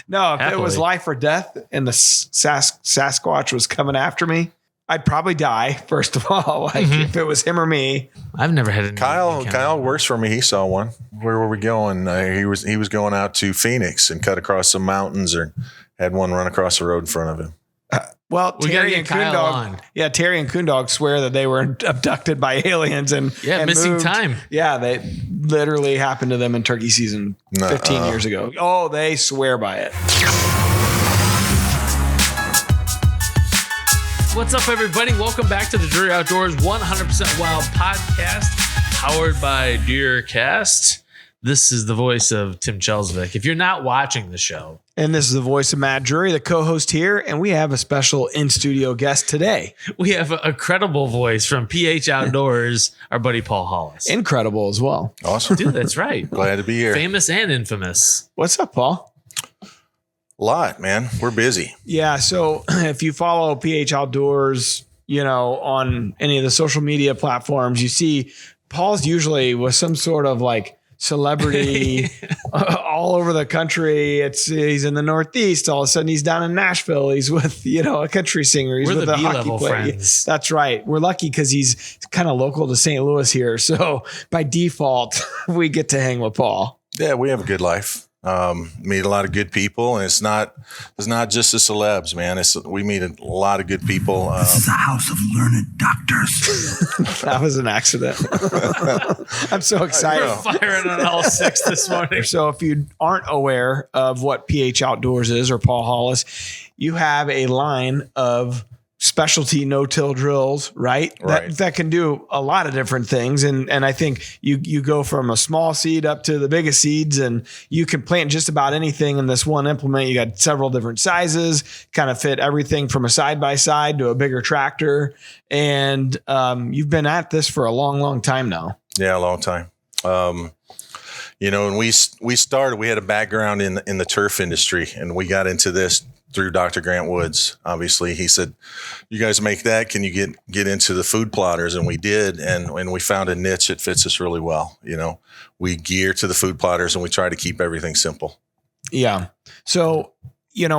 No, if Happily. it was life or death and the Sasquatch was coming after me, I'd probably die, first of all. Like if it was him or me. I've never had any. Kyle works for me. He saw one. Where were we going? He was going out to Phoenix and cut across some mountains, or had one run across the road in front of him. Well, We gotta get Kyle on. Yeah, Terry and Coondog swear that they were abducted by aliens and missing moved. time. Yeah, they literally happened to them in turkey season 15 years ago. Oh, they swear by it. What's up, everybody? Welcome back to the Dreary Outdoors 100% Wild podcast, powered by DeerCast. This is the voice of Tim Chelsvik. If you're not watching the show. And this is the voice of Matt Drury, the co-host here, and we have a special in-studio guest today. We have a credible voice from PH Outdoors, our buddy Paul Hollis. Incredible as well. Awesome. Dude, that's right. Glad to be here. Famous and infamous. What's up, Paul? A lot, man. We're busy. Yeah, so if you follow PH Outdoors, on any of the social media platforms, you see Paul's usually with some sort of like celebrity all over the country. He's in the Northeast. All of a sudden he's down in Nashville. He's with, a country singer. He's We're with the a hockey B-level player. friends. That's right. We're lucky because he's kind of local to St. Louis here. So by default, we get to hang with Paul. Yeah, we have a good life. Meet a lot of good people, and it's not just the celebs, man. We meet a lot of good people. This is a house of learned doctors. That was an accident. I'm so excited. We're firing on all six this morning. So if you aren't aware of what PH Outdoors is, or Paul Hollis, you have a line of specialty no-till drills, right? That can do a lot of different things. And I think you go from a small seed up to the biggest seeds, and you can plant just about anything in this one implement. You got several different sizes, kind of fit everything from a side-by-side to a bigger tractor. And you've been at this for a long, long time now. Yeah, a long time. When we started, we had a background in the turf industry, and we got into this through Dr. Grant Woods. Obviously, he said, "You guys make that. Can you get into the food plotters?" And we did, and we found a niche that fits us really well. We gear to the food plotters, and we try to keep everything simple. Yeah. So,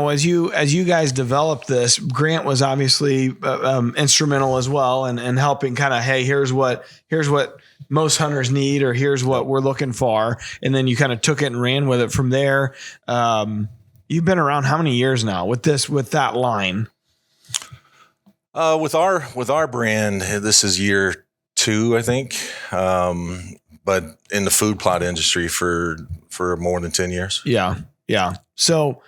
as you guys developed this, Grant was obviously instrumental as well, and helping kind of, hey, here's what most hunters need, or here's what we're looking for, and then you kind of took it and ran with it from there. You've been around how many years now with that line? With our brand, this is year 2, I think. But in the food plot industry for more than 10 years. Yeah. Yeah. So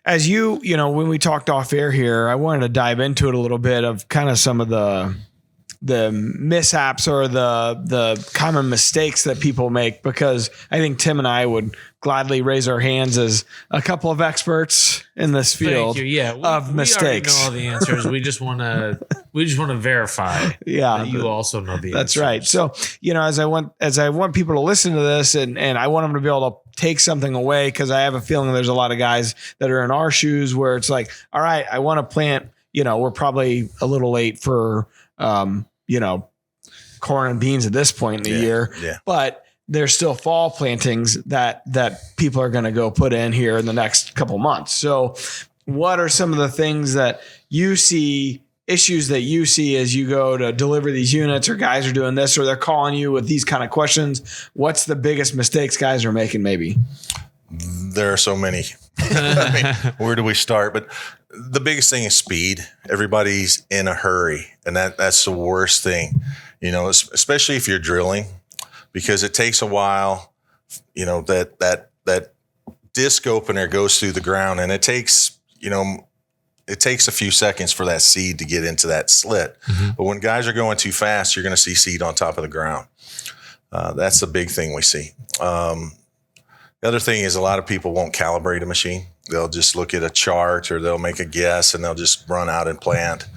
as when we talked off air here, I wanted to dive into it a little bit of kind of some of the mishaps or the common mistakes that people make, because I think Tim and I would gladly raise our hands as a couple of experts in this field. Thank you. Yeah, of mistakes. We already know all the answers. We just want to verify. Yeah, that you also know the that's answers. right. So as I want people to listen to this, and I want them to be able to take something away, because I have a feeling there's a lot of guys that are in our shoes where it's like, all right, I want to plant. We're probably a little late for corn and beans at this point in the year, but there's still fall plantings that people are going to go put in here in the next couple months. So what are some of the things that you see, issues that you see as you go to deliver these units, or guys are doing this, or they're calling you with these kind of questions? What's the biggest mistakes guys are making maybe? There are so many. Where do we start? But the biggest thing is speed. Everybody's in a hurry, and that's the worst thing, especially if you're drilling, because it takes a while, that disc opener goes through the ground, and it takes a few seconds for that seed to get into that slit. Mm-hmm. But when guys are going too fast, you're going to see seed on top of the ground. That's the big thing we see. The other thing is a lot of people won't calibrate a machine. They'll just look at a chart, or they'll make a guess, and they'll just run out and plant.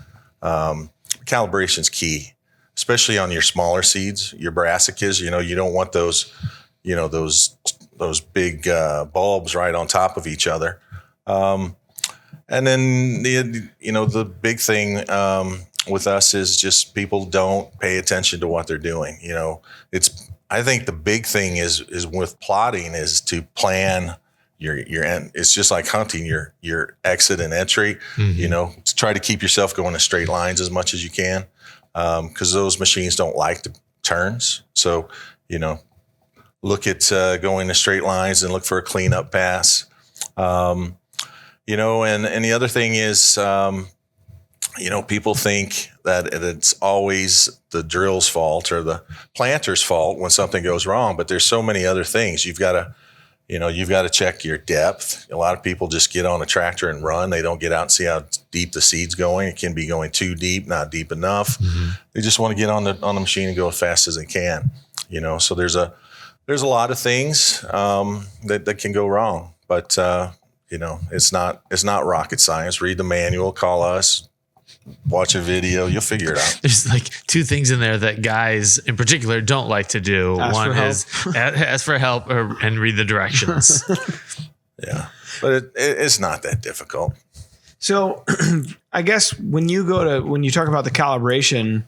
Calibration's key, especially on your smaller seeds, your brassicas. You don't want those big bulbs right on top of each other. And then the big thing with us is just people don't pay attention to what they're doing. I think the big thing is with plotting is to plan your end. It's just like hunting, your exit and entry. Try to keep yourself going in straight lines as much as you can, because those machines don't like the turns. So, look at going in straight lines and look for a cleanup pass. And the other thing is, people think that it's always the drill's fault or the planter's fault when something goes wrong, but there's so many other things. You've got to check your depth. A lot of people just get on a tractor and run. They don't get out and see how deep the seed's going. It can be going too deep, not deep enough. They just want to get on the machine and go as fast as they can. So there's a lot of things that can go wrong, but it's not rocket science. Read the manual, call us, watch a video, you'll figure it out. There's like two things in there that guys in particular don't like to do. One is ask for help and read the directions. Yeah, but it's not that difficult. So I guess when you talk about the calibration,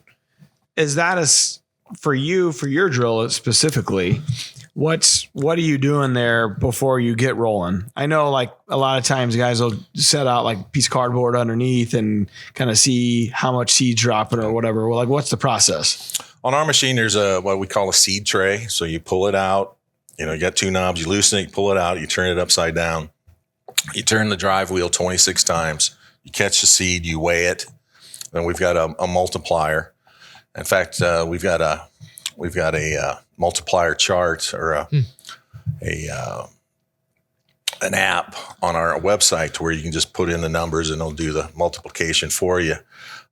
is that for your drill specifically? What are you doing there before you get rolling? I know like a lot of times guys will set out like a piece of cardboard underneath and kind of see how much seed's dropping or whatever. Well, like what's the process? On our machine, there's what we call a seed tray. So you pull it out, you got two knobs, you loosen it, you pull it out, you turn it upside down. You turn the drive wheel 26 times. You catch the seed, you weigh it. Then we've got a multiplier. In fact, we've got a multiplier chart or an app on our website where you can just put in the numbers and it'll do the multiplication for you.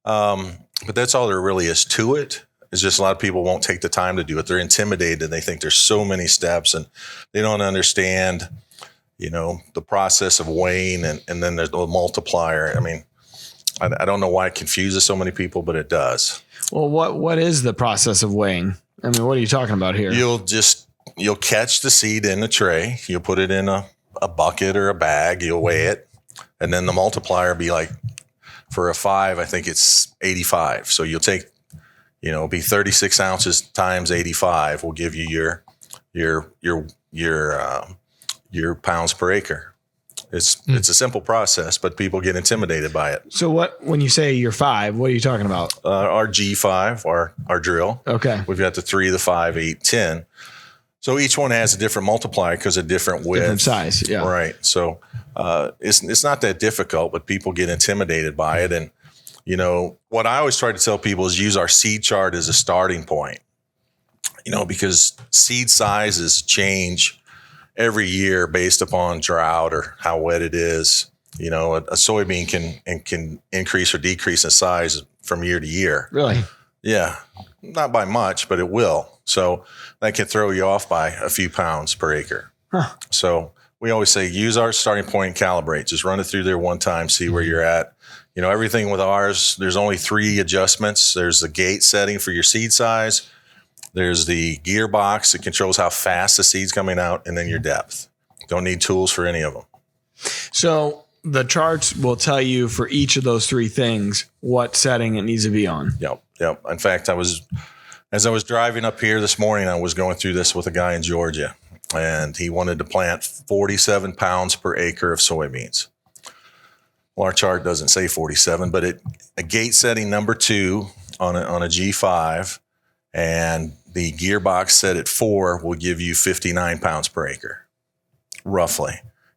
But that's all there really is to it. It's just a lot of people won't take the time to do it. They're intimidated. They think there's so many steps and they don't understand, the process of weighing and then there's the multiplier. I mean, I don't know why it confuses so many people, but it does. Well, what is the process of weighing? I mean, what are you talking about here? You'll catch the seed in the tray. You'll put it in a bucket or a bag. You'll weigh it. And then the multiplier be like, for a 5, I think it's 85. So you'll take, be 36 ounces times 85 will give you your pounds per acre. It's a simple process, but people get intimidated by it. So when you say you're 5, what are you talking about? Our G5, our drill. Okay. We've got the 3, the 5, 8, 10. So each one has a different multiplier because of different width. Different size, yeah. Right. So it's not that difficult, but people get intimidated by it. And, what I always try to tell people is use our seed chart as a starting point, because seed sizes change every year based upon drought or how wet it is. A soybean can increase or decrease in size from year to year. Really? Yeah. Not by much, but it will. So that can throw you off by a few pounds per acre. Huh. So we always say use our starting point and calibrate. Just run it through there one time, see where you're at. Everything with ours, there's only 3 adjustments. There's the gate setting for your seed size. There's the gearbox that controls how fast the seed's coming out, and then your depth. Don't need tools for any of them. So the charts will tell you for each of those 3 things what setting it needs to be on. Yep. In fact, as I was driving up here this morning, I was going through this with a guy in Georgia, and he wanted to plant 47 pounds per acre of soybeans. Well, our chart doesn't say 47, but a gate setting number 2 on a G5 and the gearbox set at 4 will give you 59 pounds per acre, roughly.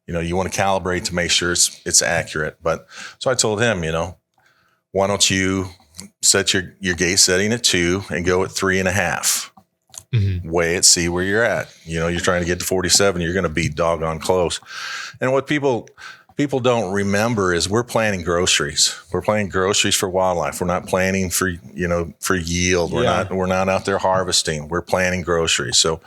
You want to calibrate to make sure it's accurate. But so I told him, why don't you set your gate setting at 2 and go at 3.5. Mm-hmm. Weigh it, see where you're at. You're trying to get to 47, you're going to be doggone close. And what people don't remember is we're planting groceries. We're planting groceries for wildlife. We're not planting for yield. We're not out there harvesting. We're planting groceries. So,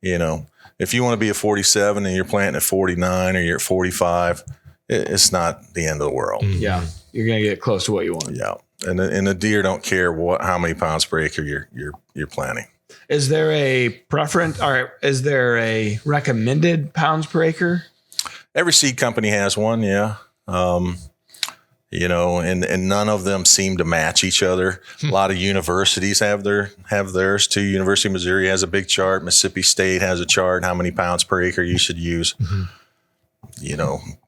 if you want to be at 47 and you're planting at 49 or you're at 45, it's not the end of the world. Mm-hmm. Yeah. You're going to get close to what you want. Yeah. And the deer don't care how many pounds per acre you're planting. Is there a preference or is there a recommended pounds per acre? Every seed company has one, yeah. And none of them seem to match each other. A lot of universities have theirs too. University of Missouri has a big chart. Mississippi State has a chart, how many pounds per acre you should use. Mm-hmm.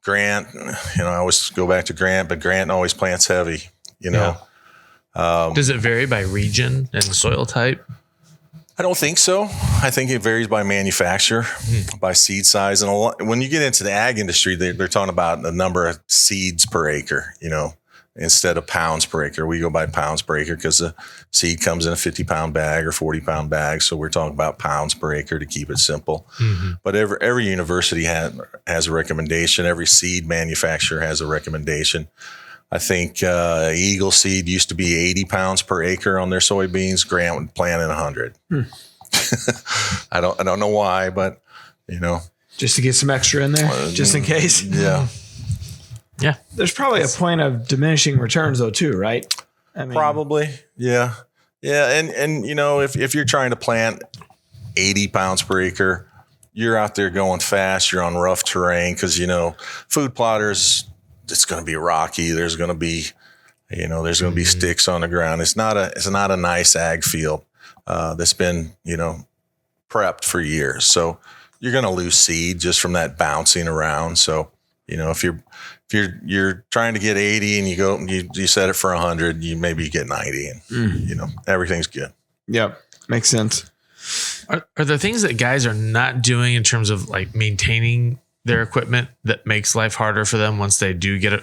Grant, I always go back to Grant, but Grant always plants heavy, Does it vary by region and soil type? I don't think so. I think it varies by manufacturer, by seed size. And when you get into the ag industry, they're talking about the number of seeds per acre, instead of pounds per acre. We go by pounds per acre because the seed comes in a 50-pound bag or 40-pound bag. So we're talking about pounds per acre to keep it simple. Mm-hmm. But every university has a recommendation. Every seed manufacturer has a recommendation. I think Eagle Seed used to be 80 pounds per acre on their soybeans. Grant would plant in 100. I don't know why, but just to get some extra in there, just in case. Yeah. Yeah. There's probably a point of diminishing returns though, too, right? I mean, probably. Yeah. Yeah. And if you're trying to plant 80 pounds per acre, you're out there going fast. You're on rough terrain because, food plotters, it's going to be rocky. There's going to be, be sticks on the ground. It's not a nice ag field that's been, prepped for years. So you're going to lose seed just from that bouncing around. So, if you're trying to get 80 and you set it for 100, you maybe get 90 and, everything's good. Yep. Makes sense. Are there things that guys are not doing in terms of like maintaining their equipment that makes life harder for them once they do get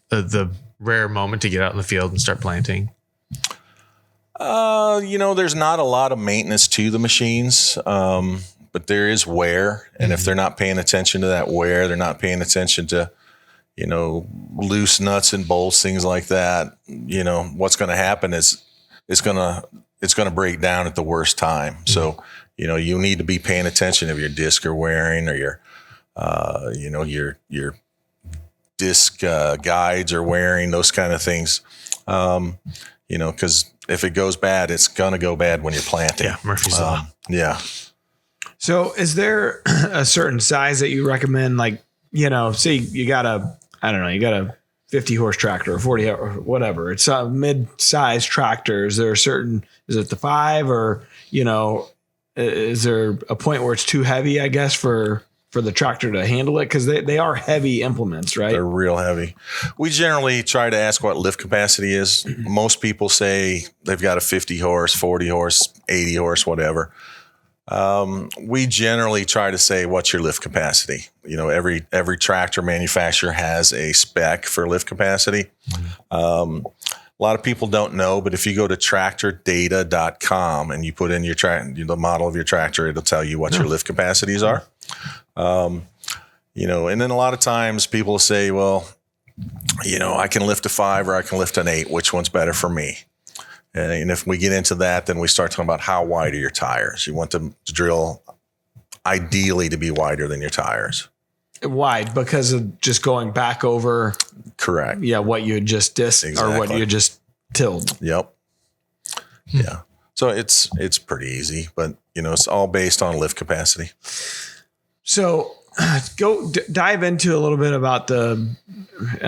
the rare moment to get out in the field and start planting? There's not a lot of maintenance to the machines, but there is wear. And if they're not paying attention to that wear, they're not paying attention to, loose nuts and bolts, things like that. What's going to happen is it's going to break down at the worst time. Mm-hmm. So, you need to be paying attention if your disc are wearing or your disc guides are wearing, those kind of things. Because if it goes bad, it's going to go bad when you're planting. Yeah, Murphy's Law. Yeah. So is there a certain size that you recommend? Like, say you got a 50 horse tractor or 40 or whatever. It's a mid-size tractor. Is it the 5 or, is there a point where it's too heavy, I guess, for the tractor to handle it? Because they are heavy implements, right? They're real heavy. We generally try to ask what lift capacity is. Most people say they've got a 50 horse, 40 horse, 80 horse, whatever. We generally try to say, what's your lift capacity? Every tractor manufacturer has a spec for lift capacity. A lot of people don't know, but if you go to tractordata.com and you put in the model of your tractor, it'll tell you what your lift capacities are. And then a lot of times people say, well, I can lift a 5 or I can lift an 8. Which one's better for me? And if we get into that, then we start talking about how wide are your tires. You want them to drill ideally to be wider than your tires. Wide because of just going back over. Correct. Yeah. What you had just disked or what you just tilled. Yep. Yeah. So it's pretty easy, but it's all based on lift capacity. So go dive into a little bit about and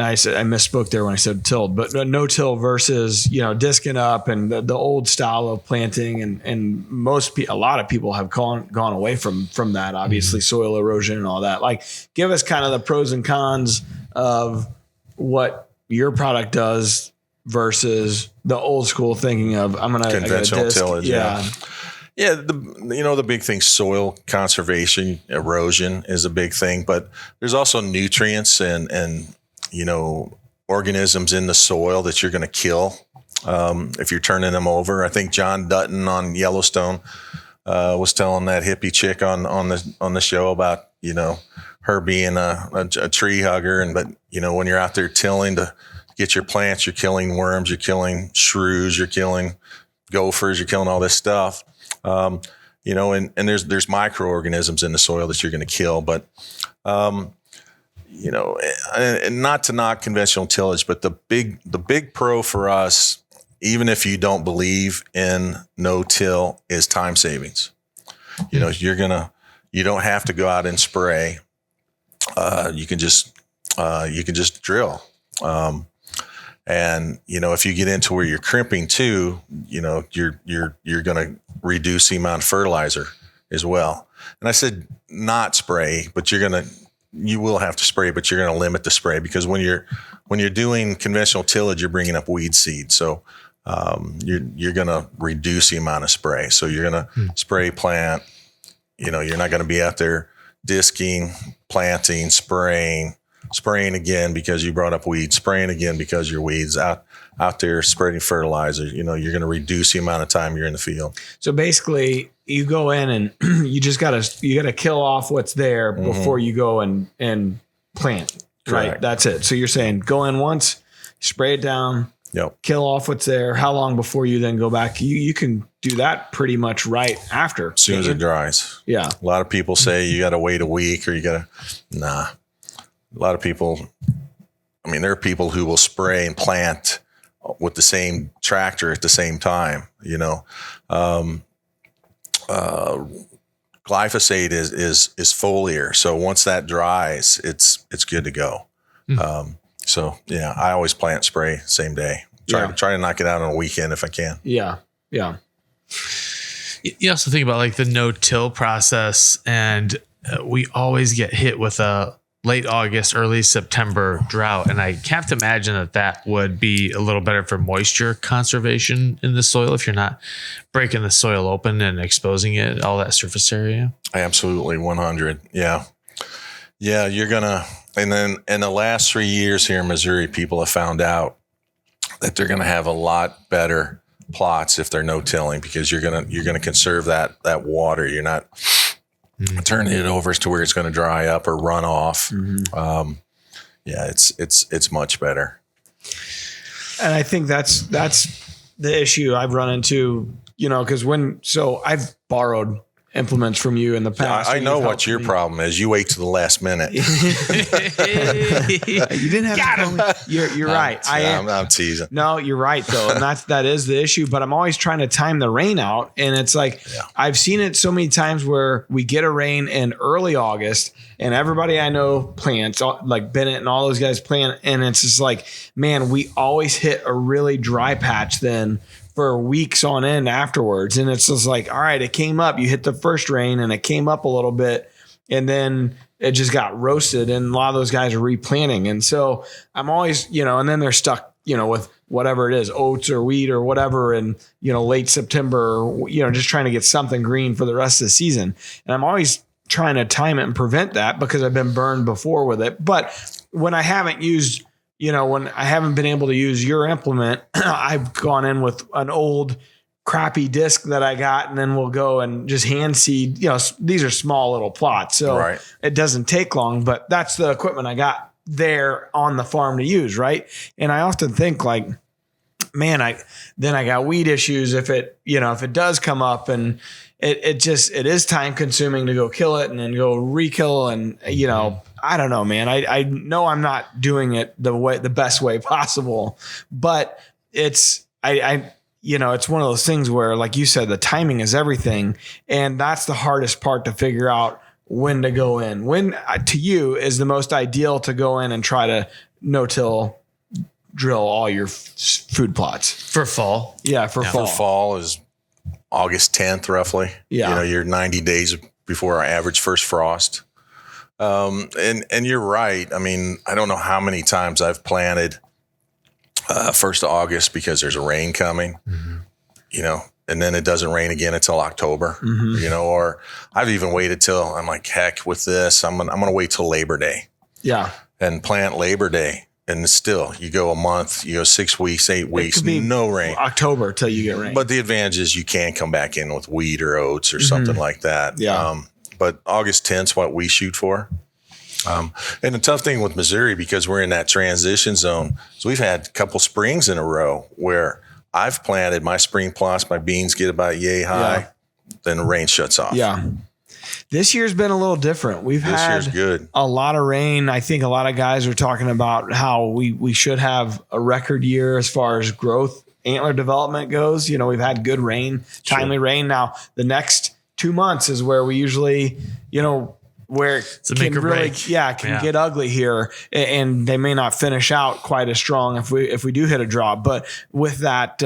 I misspoke there when I said tilled, but no till versus, disking up and the old style of planting and a lot of people have gone away from that, obviously soil erosion and all that. Like give us kind of the pros and cons of what your product does versus the old school thinking of conventional tillage. Yeah. Yeah, the big thing, soil conservation, erosion is a big thing, but there's also nutrients and organisms in the soil that you're going to kill if you're turning them over. I think John Dutton on Yellowstone was telling that hippie chick on the show about her being a tree hugger, but when you're out there tilling to get your plants, you're killing worms, you're killing shrews, you're killing gophers, you're killing all this stuff. And there's microorganisms in the soil that you're going to kill, but, and not to knock conventional tillage, but the big pro for us, even if you don't believe in no-till, is time savings. You don't have to go out and spray. You can just drill. And, if you get into where you're crimping too, you're going to reduce the amount of fertilizer as well. And I said not spray, but you're going to you will have to spray, but you're going to limit the spray because when you're doing conventional tillage, you're bringing up weed seed. So you're going to reduce the amount of spray. So you're going to spray, plant. You're not going to be out there disking, planting, spraying again because you brought up weeds, spraying again because your weeds out there spreading fertilizer. You're going to reduce the amount of time you're in the field. So basically, you go in and you gotta kill off what's there before you go and plant. Right. Correct. That's it. So you're saying go in once, spray it down, kill off what's there. How long before you then go back? You can do that pretty much right after. As soon as it dries. Yeah. A lot of people say you got to wait a week or nah. A lot of people, there are people who will spray and plant with the same tractor at the same time, glyphosate is foliar. So once that dries, it's good to go. I always plant spray same day. Try to knock it out on a weekend if I can. Yeah. Yeah. You also think about like the no-till process, and we always get hit with a late August, early September drought. And I have to imagine that would be a little better for moisture conservation in the soil if you're not breaking the soil open and exposing it, all that surface area. Absolutely. 100. Yeah. Yeah. And then in the last 3 years here in Missouri, people have found out that they're going to have a lot better plots if they're no-tilling because you're going to conserve that water. You're not turning it over to where it's going to dry up or run off. It's much better. And I think that's the issue I've run into, because I've borrowed implements from you in the past. I know what your problem is. You wait to the last minute. You didn't have to call me. You're right. I'm teasing. No, you're right though. And that is the issue, but I'm always trying to time the rain out. And it's like, I've seen it so many times where we get a rain in early August and everybody I know plants, like Bennett and all those guys plant. And it's just like, man, we always hit a really dry patch then for weeks on end afterwards. And it's just like, all right, it came up, you hit the first rain and it came up a little bit and then it just got roasted. And a lot of those guys are replanting. And so I'm always, and then they're stuck, with whatever it is, oats or wheat or whatever. And, late September, just trying to get something green for the rest of the season. And I'm always trying to time it and prevent that because I've been burned before with it. But when I haven't used, when I haven't been able to use your implement, I've gone in with an old crappy disc that I got, and then we'll go and just hand seed. These are small little plots, so It doesn't take long, but that's the equipment I got there on the farm to use. Right. And I often think like, man, I got weed issues if it does come up, and it is time consuming to go kill it and then go re-kill. And, I don't know, man, I know I'm not doing it the best way possible, but it's one of those things where, like you said, the timing is everything. And that's the hardest part to figure out when to go in. When to you is the most ideal to go in and try to no-till drill all your food plots for fall. Yeah. For fall. For fall is August 10th, roughly. Yeah. You're 90 days before our average first frost. And you're right. I don't know how many times I've planted 1st of August because there's a rain coming, and then it doesn't rain again until October, or I've even waited till I'm like, heck with this. I'm going to wait till Labor Day. Yeah. And plant Labor Day. And still, you go a month, you go 6 weeks, 8 weeks, no rain. October till you get rain. But the advantage is you can come back in with wheat or oats or something like that. Yeah. But August 10th is what we shoot for. And the tough thing with Missouri, because we're in that transition zone, so we've had a couple springs in a row where I've planted my spring plots, my beans get about yay high, then the rain shuts off. Yeah. This year's been a little different. We've had a lot of rain. I think a lot of guys are talking about how we should have a record year as far as growth, antler development goes. We've had good rain, timely rain. Now, the next 2 months is where we usually, where it can really, get ugly here, and they may not finish out quite as strong if we do hit a drop. But with that,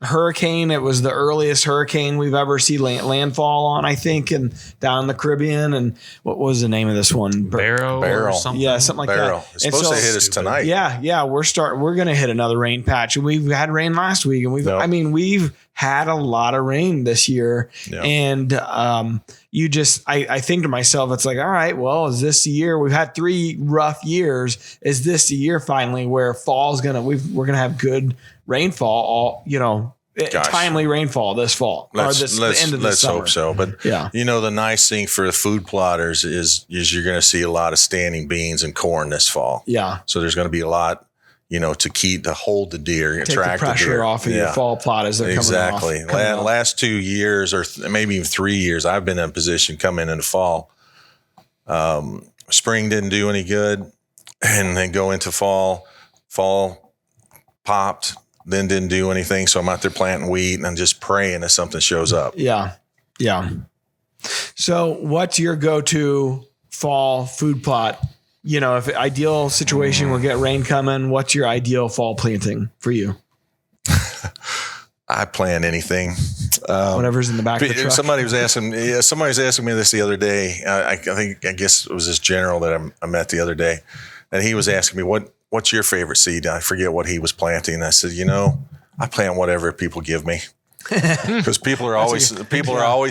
hurricane. It was the earliest hurricane we've ever seen landfall on, I think, and down in the Caribbean. And what was the name of this one? Barrow or something. Yeah, something like Barrow. that. It's supposed to hit us tonight. Yeah. We're going to hit another rain patch, and we've had rain last week, and we've had a lot of rain this year. Yep. And I think to myself, it's like, all right, well, is this the year? We've had 3 rough years. Is this the year finally where fall's we're gonna have good rainfall? Timely rainfall this fall the end of the summer. Hope so. But the nice thing for the food plotters is you're going to see a lot of standing beans and corn this fall. Yeah. So there's going to be a lot, to hold the deer, take the pressure off of your fall plot as they're coming off. Exactly. Last 2 years or maybe even 3 years, I've been in a position coming into fall. Spring didn't do any good, and then go into fall. Fall popped, then didn't do anything. So I'm out there planting wheat and I'm just praying that something shows up. Yeah. Yeah. So what's your go-to fall food plot? If ideal situation will get rain coming, what's your ideal fall planting for you? I plant anything. Whatever's in the back of the truck. Somebody was asking me this the other day. I guess it was this general that I met the other day. And he was asking me, what's your favorite seed? I forget what he was planting. I said, I plant whatever people give me. Because people are always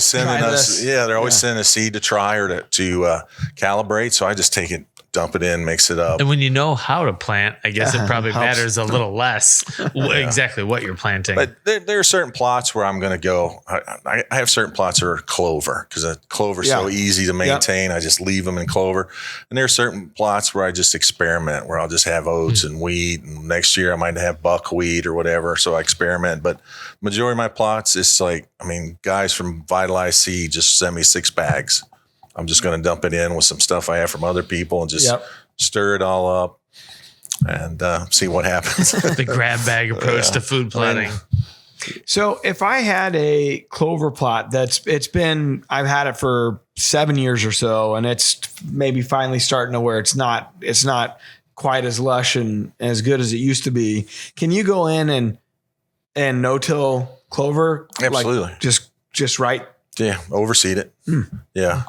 sending us. Yeah, they're always sending a seed to try or to calibrate. So I just take it, dump it in, mix it up. And when you know how to plant, I guess it probably matters a little less exactly what you're planting. But there are certain plots where I'm going to go. I have certain plots that are clover because clover is so easy to maintain. I just leave them in clover. And there are certain plots where I just experiment, where I'll just have oats and wheat. And next year I might have buckwheat or whatever. So I experiment. But majority of my plots, it's like, guys from Vitalized Seed just send me 6 bags. I'm just going to dump it in with some stuff I have from other people and just stir it all up and see what happens. The grab bag approach to food planting. So if I had a clover plot I've had it for 7 years or so, and it's maybe finally starting to where it's not quite as lush and as good as it used to be. Can you go in and no-till clover? Absolutely. Like just right? Yeah. Overseed it. Yeah.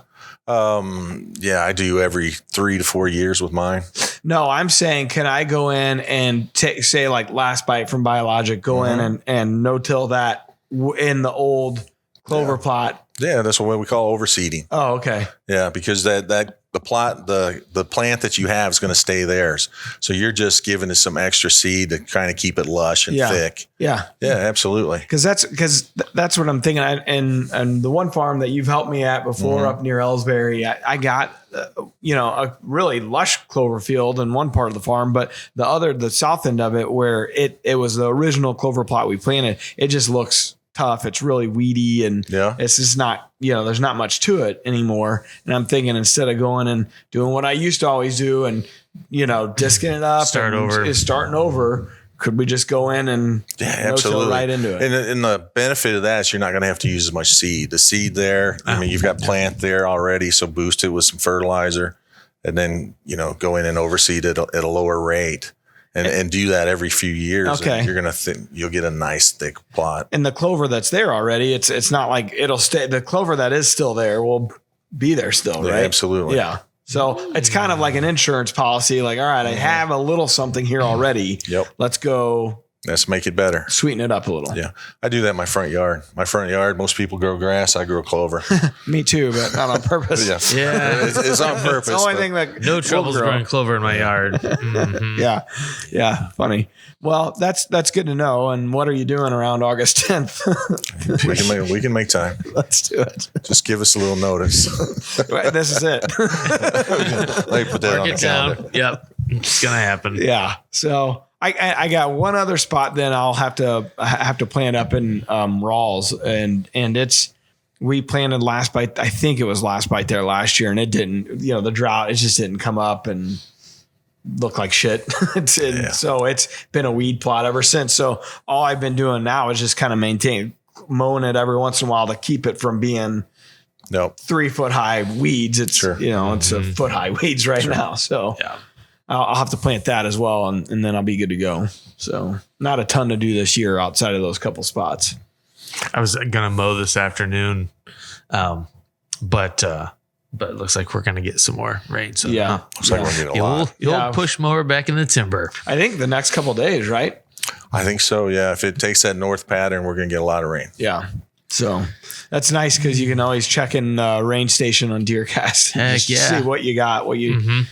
I do every 3 to 4 years with mine. No, I'm saying, can I go in and say like Last Bite from Biologic, go in and no-till that in the old clover plot? Yeah, that's what we call overseeding. Oh, okay. Yeah, because the plot, the plant that you have is going to stay theirs. So you're just giving it some extra seed to kind of keep it lush and thick. Yeah. Yeah, absolutely. Because that's what I'm thinking. And the one farm that you've helped me at before up near Ellsbury, I got a really lush clover field in one part of the farm, but the south end of it where it was the original clover plot we planted, it just looks tough. It's really weedy and it's just not, there's not much to it anymore. And I'm thinking, instead of going and doing what I used to always do and, disking it up, starting over, could we just go in and absolutely right into it? And the benefit of that is you're not going to have to use as much seed. The seed there, you've got plant there already. So boost it with some fertilizer and then, go in and overseed it at a lower rate. And do that every few years. Okay. And you're you'll get a nice thick plot. And the clover that's there already, it's not like it'll stay. The clover that is still there will be there still, right? Absolutely. Yeah. So it's kind of like an insurance policy. Like, all right, I have a little something here already. Yep. Let's make it better. Sweeten it up a little. Yeah. I do that in my front yard. Most people grow grass. I grow clover. Me too, but not on purpose. Yeah. It's on purpose. It's the only thing that no troubles growing clover in my yard. Mm-hmm. Yeah. Funny. Well, that's good to know. And what are you doing around August 10th? we can make time. Let's do it. Just give us a little notice. This is it. Let me put that on the calendar. Yep. It's going to happen. Yeah. So I got one other spot. Then I'll have to plant up in Rawls, and we planted Last Bite. I think it was Last Bite there last year, and it didn't. The drought, it just didn't come up and look like shit. So it's been a weed plot ever since. So all I've been doing now is just kind of mowing it every once in a while to keep it from being 3 foot high weeds. It's it's a foot high weeds right now. So I'll have to plant that as well, and then I'll be good to go. So not a ton to do this year outside of those couple spots. I was gonna mow this afternoon, but it looks like we're gonna get some more rain. So Yeah. Looks like we're going to get a lot. The old push mower back in the timber. I think the next couple of days, right? I think so. Yeah. If it takes that north pattern, we're going to get a lot of rain. Yeah. So that's nice because you can always check in range station on DeerCast. Heck Just yeah. see what you got, what you're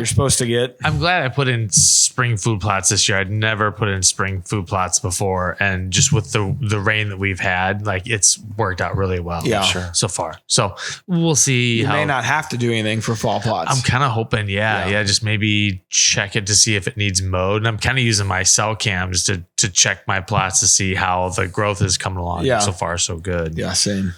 supposed to get. I'm glad I put in spring food plots this year. I'd never put in spring food plots before, and just with the rain that we've had, like it's worked out really well. Yeah. Sure. So far. So we'll see. You how may not have to do anything for fall plots. I'm kind of hoping, yeah, just maybe check it to see if it needs mowed. And I'm kind of using my cell cam just to check my plots to see how the growth is coming along. Yeah. So far, so good. Yeah, same.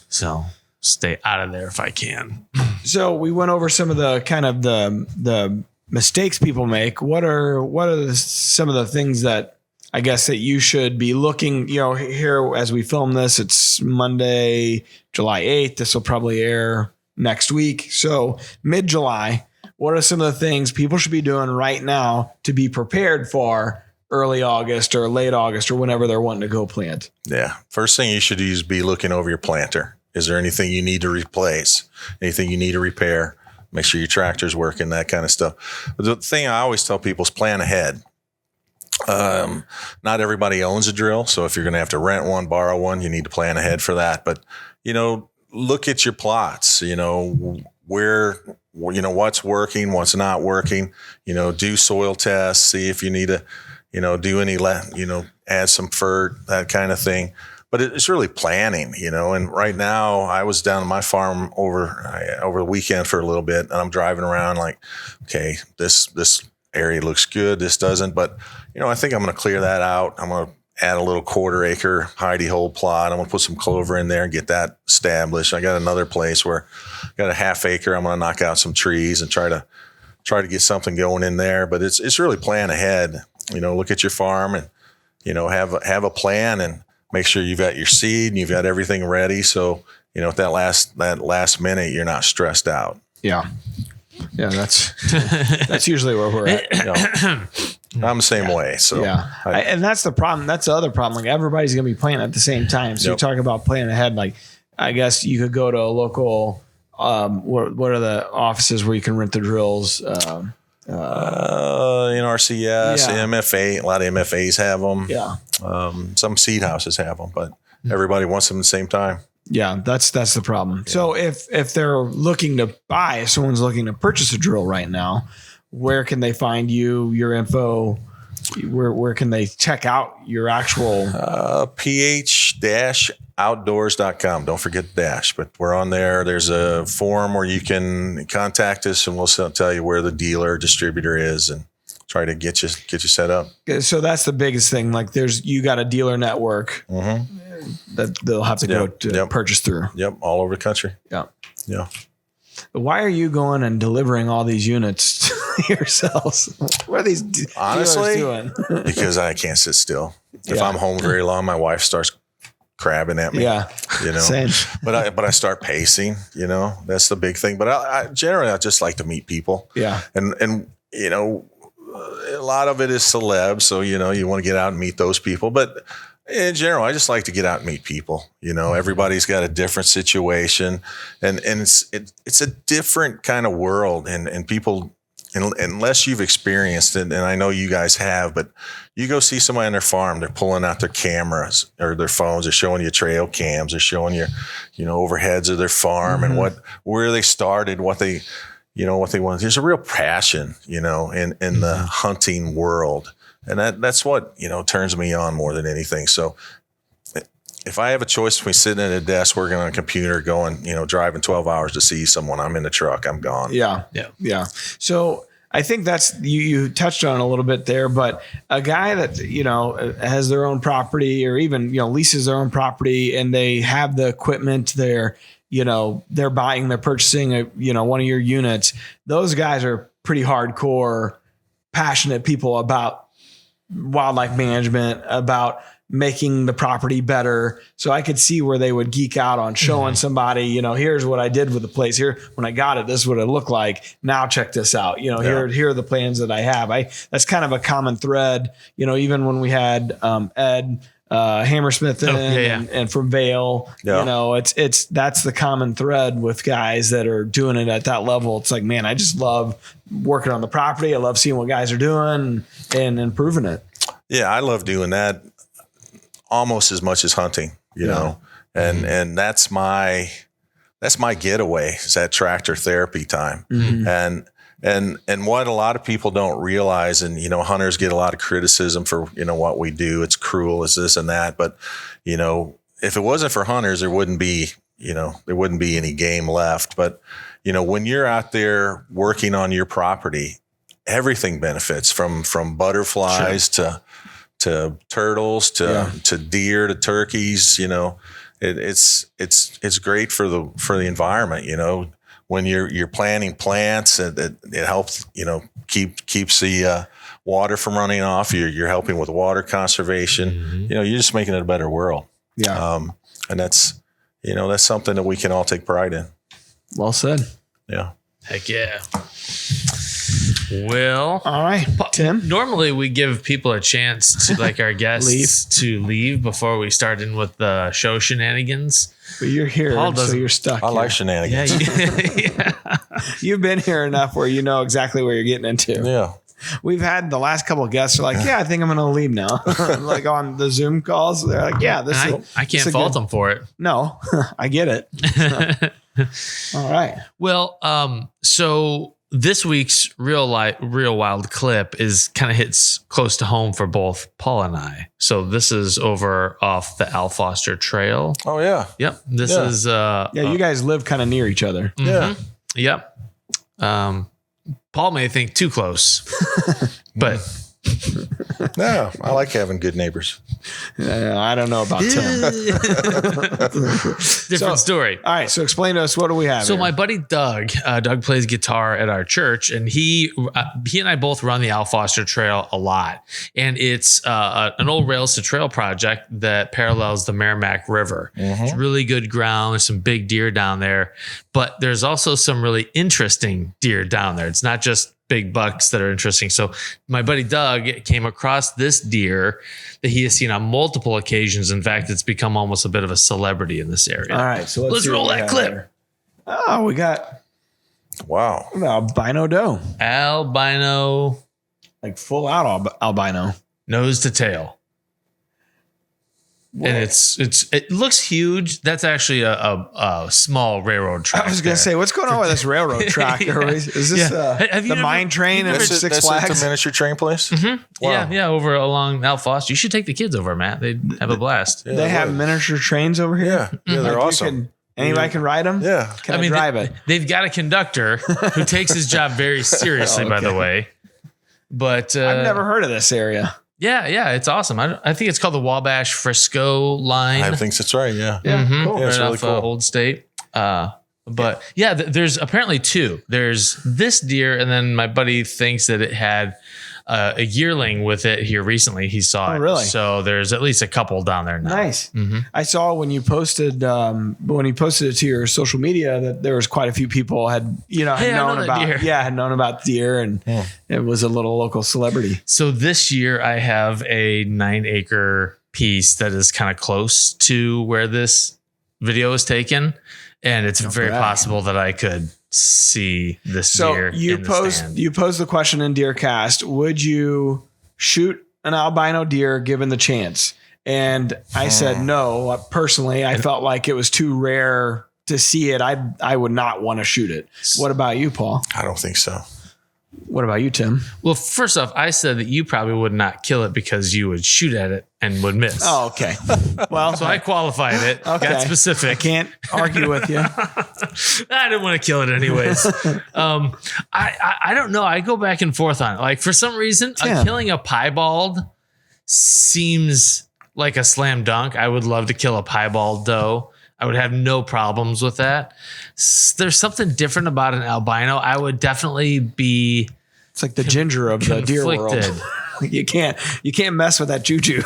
So stay out of there if I can. So we went over some of the kind of the mistakes people make. What are some of the things that I guess that you should be looking, here as we film this, it's Monday, July 8th. This will probably air next week. So mid-July, what are some of the things people should be doing right now to be prepared for early August or late August or whenever they're wanting to go plant? Yeah. First thing you should do is be looking over your planter. Is there anything you need to replace? Anything you need to repair? Make sure your tractor's working, that kind of stuff. But the thing I always tell people is plan ahead. Not everybody owns a drill. So if you're going to have to rent one, borrow one, you need to plan ahead for that. But, look at your plots, where, what's working, what's not working, do soil tests, see if you need to, do any, add some fert, that kind of thing. But it's really planning, and right now I was down at my farm over the weekend for a little bit, and I'm driving around like, okay, this area looks good. This doesn't, but I think I'm going to clear that out. I'm going to add a little 1/4 acre hidey hole plot. I'm going to put some clover in there and get that established. I got another place where I got a 1/2 acre. I'm going to knock out some trees and try to get something going in there. But it's really plan ahead, look at your farm and, have a plan and make sure you've got your seed and you've got everything ready. So, at that last minute, you're not stressed out. Yeah. Yeah. That's usually where we're at. I'm the same way. So yeah. And that's the problem. That's the other problem. Like everybody's going to be planting at the same time. So you're talking about planning ahead. Like I guess you could go to a local, what are the offices where you can rent the drills? RCS, MFA, a lot of MFAs have them. Yeah. Some seed houses have them, but everybody wants them at the same time. Yeah, that's the problem. Yeah. So if they're looking to buy, if someone's looking to purchase a drill right now, where can they find you, your info? Where can they check out your actual ph-outdoors.com? Don't forget the dash, but we're on there. There's a form where you can contact us and we'll tell you where the dealer distributor is and try to get you set up. So that's the biggest thing. Like you got a dealer network that they'll have to go to purchase through. Yep. All over the country. Yeah. Yeah. Why are you going and delivering all these units yourselves? What are these honestly doing? Because I can't sit still. If I'm home very long, my wife starts crabbing at me. Yeah, Same. But I start pacing. That's the big thing. But I generally just like to meet people. Yeah, and a lot of it is celebs, so you want to get out and meet those people. But in general, I just like to get out and meet people. Everybody's got a different situation, and it's a different kind of world, and people. Unless you've experienced it, and I know you guys have, but you go see somebody on their farm, they're pulling out their cameras or their phones, they're showing you trail cams, they're showing you, overheads of their farm and where they started, what they want. There's a real passion, in the hunting world. And that's what, turns me on more than anything. So if I have a choice between sitting at a desk, working on a computer, going, driving 12 hours to see someone, I'm in the truck, I'm gone. Yeah. So I think that's, you touched on it a little bit there, but a guy that, has their own property or even, leases their own property and they have the equipment there, they're purchasing one of your units. Those guys are pretty hardcore, passionate people about wildlife management, about making the property better. So I could see where they would geek out on showing somebody, you know, here's what I did with the place here. When I got it, this is what it looked like. Now check this out. You know, here are the plans that I have. That's kind of a common thread, you know, even when we had Ed Hammersmith and from Vail, you know, that's the common thread with guys that are doing it at that level. It's like, man, I just love working on the property. I love seeing what guys are doing and improving it. Yeah. I love doing that almost as much as hunting, you know, and that's my getaway is that tractor therapy time. And what a lot of people don't realize, and, you know, hunters get a lot of criticism for, you know, what we do. It's cruel, it's this and that. But, you know, if it wasn't for hunters, there wouldn't be any game left. But, you know, when you're out there working on your property, everything benefits from butterflies to turtles to deer to turkeys. You know, it's great for the environment, you know. When you're planting plants, it helps, you know, keeps the water from running off. You're helping with water conservation. You know, you're just making it a better world. Yeah. And that's something that we can all take pride in. Well said. Yeah. Heck yeah. Well, all right, Tim. Normally we give people a chance to, like our guests, to leave before we start in with the show shenanigans. But you're here, so you're stuck. I like shenanigans. Yeah. You've been here enough where you know exactly what you're getting into. Yeah. We've had the last couple of guests are like, yeah, I think I'm going to leave now. Like on the Zoom calls, they're like, yeah, I can't fault them for it. No, I get it. All right. Well, so this week's real wild clip is kind of hits close to home for both Paul and I. So this is over off the Al Foster Trail. Oh yeah. Yep. This is you guys live kind of near each other. Yeah. Yep. Paul may think too close, but no, I like having good neighbors. I don't know about Tim. Different story. All right, so explain to us, what do we have? So here? my buddy Doug plays guitar at our church, and he and I both run the Al Foster Trail a lot, and it's an old rails to trail project that parallels the Merrimack River. It's really good ground. There's some big deer down there, but there's also some really interesting deer down there. It's not just big bucks that are interesting. So my buddy Doug came across this deer that he has seen on multiple occasions. In fact, it's become almost a bit of a celebrity in this area. All right, so let's roll that clip. Here. Oh, we got albino doe, albino, like full out albino, nose to tail. Whoa. And it looks huge. That's actually a small railroad track. I was going to say, what's going on with this railroad track? Is this the mine train at Six Flags? That's a miniature train place? Mm-hmm. Wow. Yeah, over along Al Foster. You should take the kids over, Matt. They'd have a blast. They have miniature trains over here? Yeah, they're awesome. Anybody can ride them? Yeah. Can I drive it? They've got a conductor who takes his job very seriously, by the way. But I've never heard of this area. Yeah, it's awesome. I think it's called the Wabash Frisco line. I think that's right. Yeah, cool. Yeah, it's right really off cool. Old State. But there's apparently two. There's this deer, and then my buddy thinks that it had a yearling with it here recently. He saw it. Really? So there's at least a couple down there now. Nice. I saw when you posted it to your social media that there was quite a few people had known about deer, and it was a little local celebrity. So this year I have a 9-acre piece that is kind of close to where this video was taken, and it's very possible that I could see this deer. You posed the question in DeerCast: would you shoot an albino deer given the chance? And I said no. Personally, I felt like it was too rare to see it. I would not want to shoot it. What about you, Paul? I don't think so. What about you, Tim? Well, first off, I said that you probably would not kill it because you would shoot at it and would miss. Oh, okay. Well, so I qualified it. Okay. Got specific. I can't argue with you. I didn't want to kill it anyways. I don't know. I go back and forth on it. Like, for some reason, killing a piebald seems like a slam dunk. I would love to kill a piebald doe. I would have no problems with that. There's something different about an albino. I would definitely be... It's like the ginger of the deer world. You can't mess with that juju.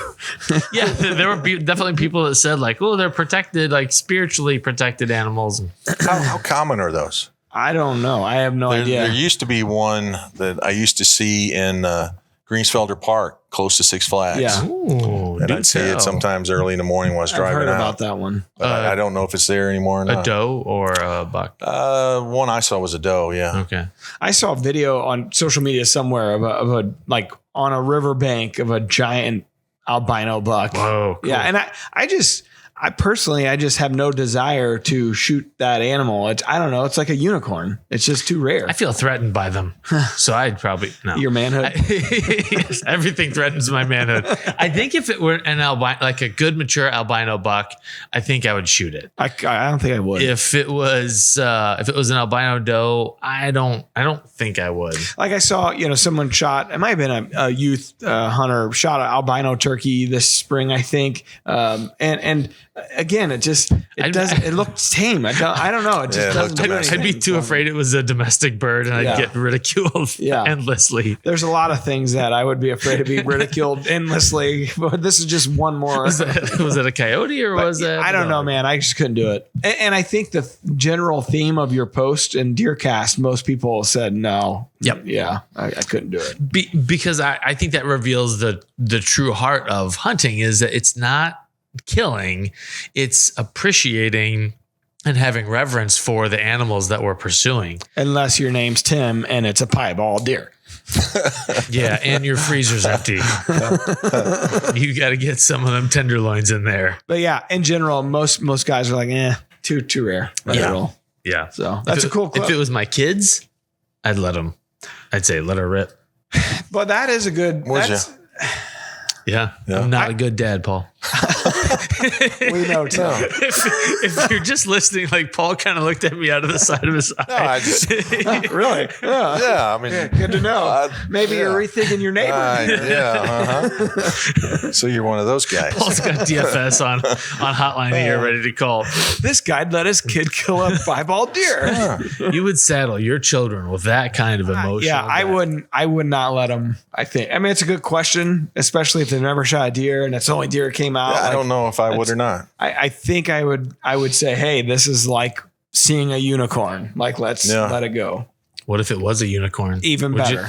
Yeah, there were definitely people that said like, oh, they're protected, like spiritually protected animals. How common are those? I don't know. I have no idea. There used to be one that I used to see in Greensfelder Park, close to Six Flags. Yeah. Ooh, And I'd see it sometimes early in the morning when I was driving I've heard out. about that one. But I don't know if it's there anymore or not. A doe or a buck? One I saw was a doe, yeah. Okay. I saw a video on social media somewhere of a like on a riverbank of a giant albino buck. Whoa. Cool. Yeah, and I personally just have no desire to shoot that animal. I don't know. It's like a unicorn. It's just too rare. I feel threatened by them. So I'd probably no. Your manhood. Yes, everything threatens my manhood. I think if it were an albino, like a good mature albino buck, I think I would shoot it. I don't think I would. If it was an albino doe, I don't think I would. Like I saw, someone shot. It might have been a youth hunter shot an albino turkey this spring, I think. And again, it looks tame. I don't know. It just doesn't do anything. I'd be too afraid it was a domestic bird and I'd get ridiculed endlessly. There's a lot of things that I would be afraid to be ridiculed endlessly, but this is just one more. Was it a coyote or was it? I don't know, man. I just couldn't do it. And I think the general theme of your post in DeerCast, most people said no. Yep. Yeah, I couldn't do it. Because I think that reveals the true heart of hunting is that it's not killing, it's appreciating and having reverence for the animals that we're pursuing. Unless your name's Tim and it's a piebald deer. Yeah, and your freezer's empty. You got to get some of them tenderloins in there. But yeah, in general, most guys are like, too rare. Let it roll. Yeah. So that's a cool clip. If it was my kids, I'd let them. I'd say let her rip. But that is a good. Yeah. I'm not a good dad, Paul. We know, Tim. If you're just listening, like Paul kind of looked at me out of the side of his eye. No, I just, really? yeah, I mean, good to know. Maybe you're rethinking your neighbor. So you're one of those guys. Paul's got DFS on hotline here, ready to call. This guy let his kid kill a piebald deer. You would saddle your children with that kind of emotion. I would not let them. I think. I mean, it's a good question, especially if they've never shot a deer and it's the only deer came out. I don't know if I would or not. I think I would say, hey, this is like seeing a unicorn. Like, let's let it go. What if it was a unicorn? Even better.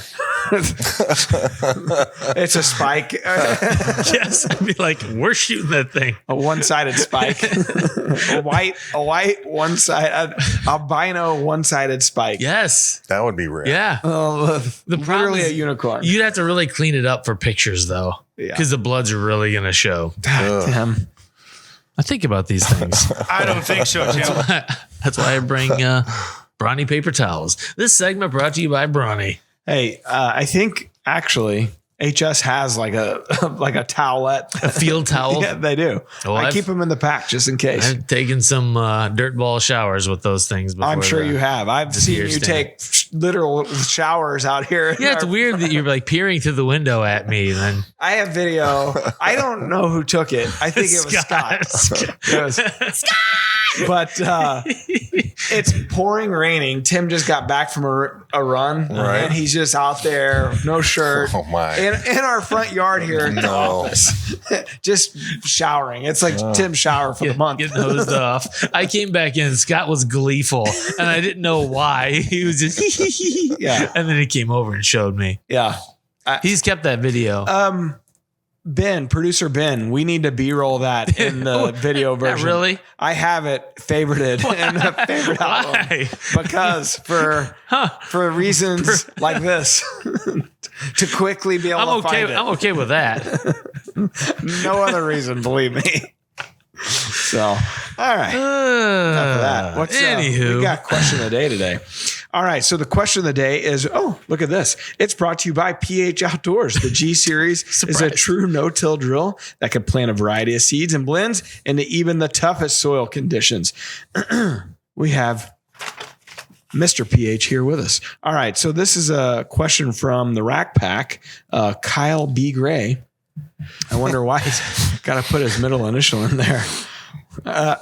It's a spike. Yes, I'd be like, we're shooting that thing. A one-sided spike. a white one-sided albino one-sided spike. Yes, that would be rare. Yeah, literally a unicorn. You'd have to really clean it up for pictures, though, because the blood's really gonna show. Damn. I think about these things. I don't think so, Jim. That's why I bring Brawny paper towels. This segment brought to you by Brawny. Hey, I think actually HS has like a towelette, a field towel. Yeah, they do. Well, I keep them in the pack just in case. I've taken some dirt ball showers with those things before. I'm sure you have. I've seen you take literal showers out here. Yeah, it's weird that you're like peering through the window at me. Then I have video. I don't know who took it. I think it was Scott. It was Scott. But it's pouring raining. Tim just got back from a run, and he's just out there, no shirt, in our front yard here in the office, just showering. It's like Tim's shower for the month. Getting hosed off. I came back in. Scott was gleeful, and I didn't know why. He was just and then he came over and showed me. Yeah, he's kept that video. Producer Ben, we need to B-roll that in the video version. Really? I have it favorited in the favorite album because for reasons like this, to quickly be able to find it. I'm okay with that. No other reason, believe me. So, all right. Enough of that. Anywho, we got question of the day today. All right. So the question of the day is, look at this. It's brought to you by PH Outdoors. The G Series is a true no-till drill that can plant a variety of seeds and blends into even the toughest soil conditions. We have Mr. PH here with us. All right. So this is a question from the Rack Pack, Kyle B. Gray. I wonder why he's got to put his middle initial in there.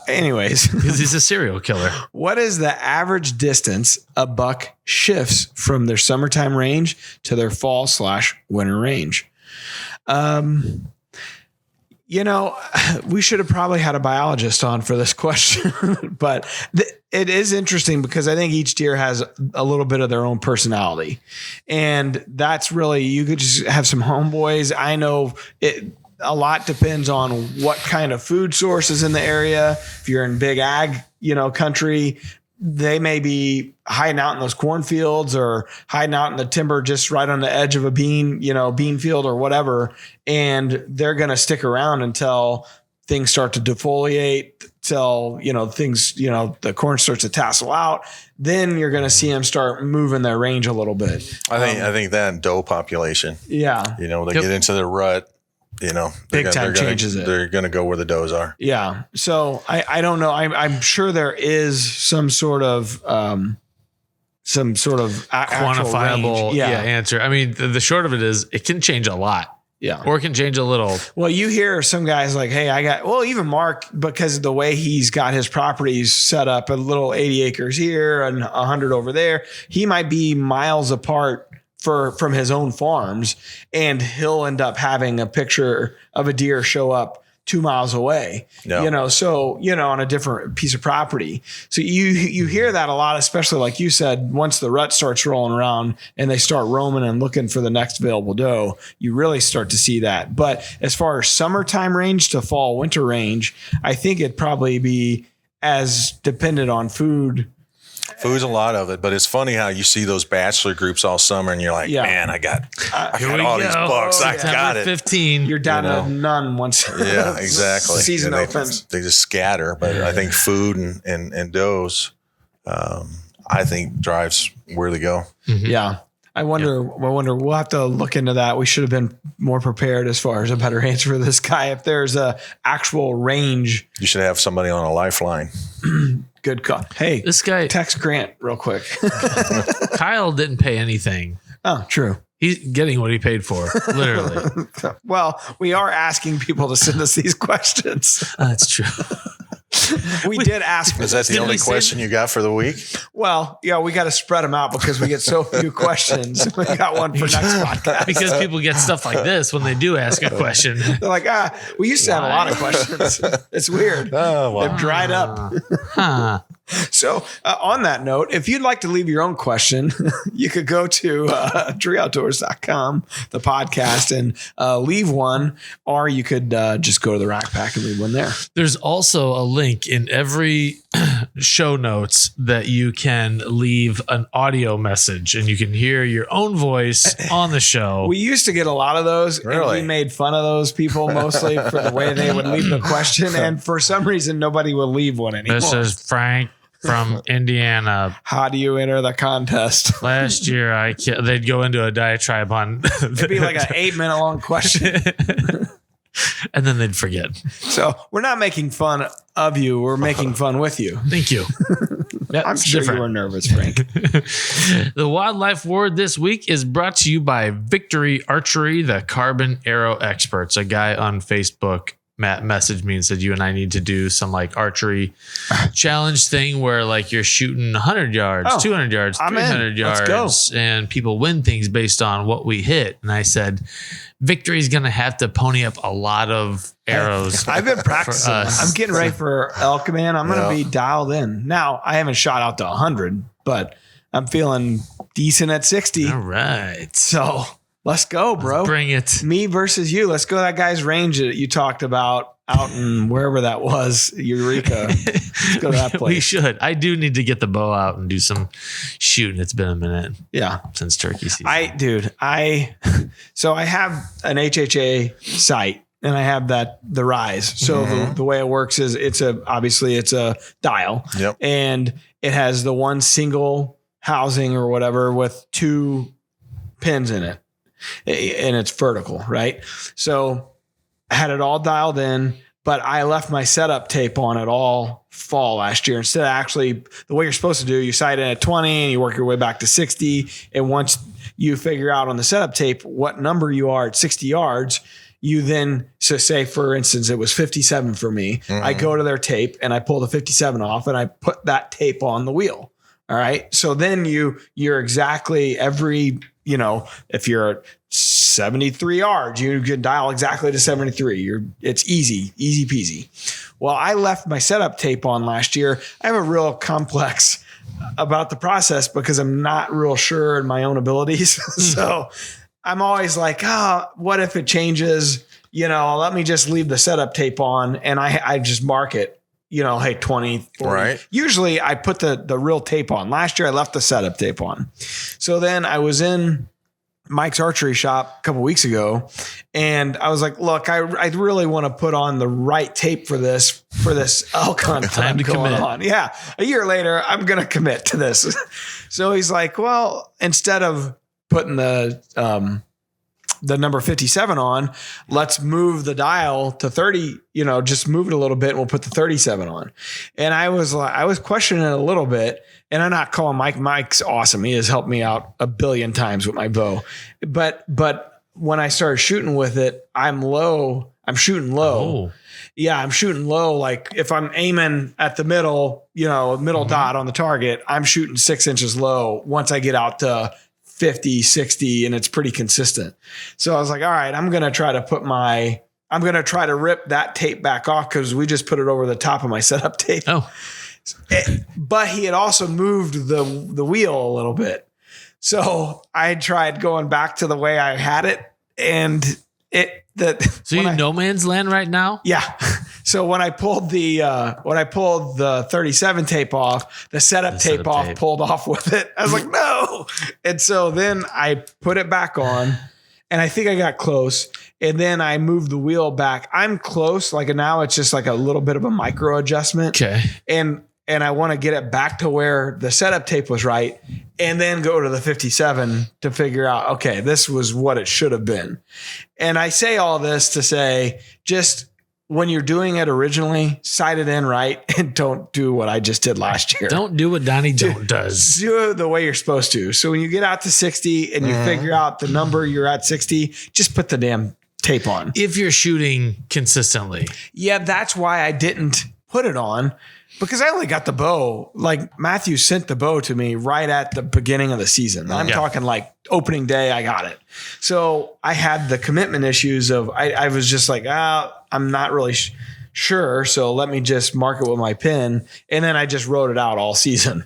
Anyways, because he's a serial killer. What is the average distance a buck shifts from their summertime range to their fall/winter range? We should have probably had a biologist on for this question, but it is interesting because I think each deer has a little bit of their own personality, and that's really, you could just have some homeboys. I know a lot depends on what kind of food source is in the area. If you're in big ag, country, they may be hiding out in those cornfields or hiding out in the timber just right on the edge of a bean field or whatever. And they're going to stick around until things start to defoliate, till, the corn starts to tassel out. Then you're going to see them start moving their range a little bit. I think that doe population. Yeah. They get into the rut. Big time changes it. They're going to go where the does are. Yeah. So I don't know. I'm sure there is some sort of quantifiable answer. I mean, the short of it is it can change a lot. Yeah. Or it can change a little. Well, you hear some guys like, hey, even Mark, because of the way he's got his properties set up, a little 80 acres here and 100 over there, he might be miles apart from his own farms, and he'll end up having a picture of a deer show up 2 miles away, on a different piece of property. So you hear that a lot, especially like you said, once the rut starts rolling around and they start roaming and looking for the next available doe, you really start to see that. But as far as summertime range to fall winter range, I think it'd probably be as dependent on food. Food's a lot of it, but it's funny how you see those bachelor groups all summer and you're like, man, I got all these bucks. I got it. 15. You're down to none once. Yeah, exactly. Season opens. They just scatter. But I think food and does, I think drives where they go. Mm-hmm. Yeah. I wonder, we'll have to look into that. We should have been more prepared as far as a better answer for this guy. If there's a actual range. You should have somebody on a lifeline. Good call. Hey, this guy, text Grant real quick. Kyle didn't pay anything. Oh, true. He's getting what he paid for, literally. Well, we are asking people to send us these questions. That's true. We did ask. Is that the only question you got for the week? Well, yeah, we got to spread them out because we get so few questions. We got one for next podcast. Because people get stuff like this when they do ask a question. They're like, we used to have a lot of questions. It's weird. Oh, wow. They've dried up. Huh. So on that note, if you'd like to leave your own question, you could go to treeoutdoors.com, the podcast, and leave one, or you could just go to the Rack Pack and leave one there. There's also a link in every show notes that you can leave an audio message and you can hear your own voice on the show. We used to get a lot of those. Really? And we made fun of those people mostly for the way they would leave the question. And for some reason, nobody will leave one anymore. This is Frank from Indiana. How do you enter the contest? Last year, they'd go into a diatribe on. It'd be like an 8-minute long question. And then they'd forget. So we're not making fun of you. We're making fun with you. Thank you. I'm sure you were nervous, Frank. The wildlife word this week is brought to you by Victory Archery, the carbon arrow experts. A guy on Facebook, Matt, messaged me and said, you and I need to do some like archery challenge thing where like you're shooting 100 yards, 200 yards, 300 yards, and people win things based on what we hit. And I said, Victory's going to have to pony up a lot of arrows. I've been practicing. I'm getting ready for elk, man. I'm going to be dialed in. Now, I haven't shot out to 100, but I'm feeling decent at 60. All right. So let's go, bro. Let's bring it. Me versus you. Let's go to that guy's range that you talked about out in wherever that was, Eureka. Let's go to that place. We should. I do need to get the bow out and do some shooting. It's been a minute. Yeah. Since turkey season. So I have an HHA sight and I have the Rise. So the way it works is obviously it's a dial. Yep. And it has the one single housing or whatever with 2 pins in it. And it's vertical, right? So I had it all dialed in, but I left my setup tape on it all fall last year. Instead of actually the way you're supposed to do, you sight in at 20 and you work your way back to 60. And once you figure out on the setup tape what number you are at 60 yards, you then, so say for instance, it was 57 for me. Mm-hmm. I go to their tape and I pull the 57 off and I put that tape on the wheel. All right. So then you're exactly if you're at 73 yards. You can dial exactly to 73. It's easy peasy. Well, I left my setup tape on last year. I have a real complex about the process because I'm not real sure in my own abilities. So I'm always like, what if it changes? Let me just leave the setup tape on, and I just mark it. Hey, 20, 40. Right. Usually I put the real tape on. Last year I left the setup tape on. So then I was in Mike's archery shop a couple weeks ago, and I was like, look, I really want to put on the right tape for this elk hunt Time to going commit. on. Yeah. A year later, I'm going to commit to this. So he's like, well, instead of putting the number 57 on, let's move the dial to 30, just move it a little bit and we'll put the 37 on. And I was questioning it a little bit, and I'm not calling Mike's awesome. He has helped me out a billion times with my bow. But when I started shooting with it, I'm shooting low. Oh. Yeah, I'm shooting low. Like if I'm aiming at the middle, dot on the target, I'm shooting 6 inches low once I get out to 50, 60, and it's pretty consistent. So I was like, all right, I'm going to try to rip that tape back off because we just put it over the top of my setup tape. Oh, But he had also moved the wheel a little bit. So I tried going back to the way I had it, and so you no man's land right now? Yeah. So when I pulled the 37 tape off, the setup tape pulled off with it. I was like, no. And so then I put it back on, and I think I got close. And then I moved the wheel back. I'm close. Like now it's just like a little bit of a micro adjustment. Okay. And I want to get it back to where the setup tape was right, and then go to the 57 to figure out, okay, this was what it should have been. And I say all this to say, just when you're doing it originally, sight it in right, and don't do what I just did last year. Don't do what Donnie does. Do it the way you're supposed to. So when you get out to 60 and you figure out the number you're at 60, just put the damn tape on. If you're shooting consistently. Yeah, that's why I didn't put it on. Because I only got the bow, like Matthew sent the bow to me right at the beginning of the season. I'm talking like opening day, I got it. So I had the commitment issues of, I was just like, I'm not really sure. So let me just mark it with my pen. And then I just wrote it out all season.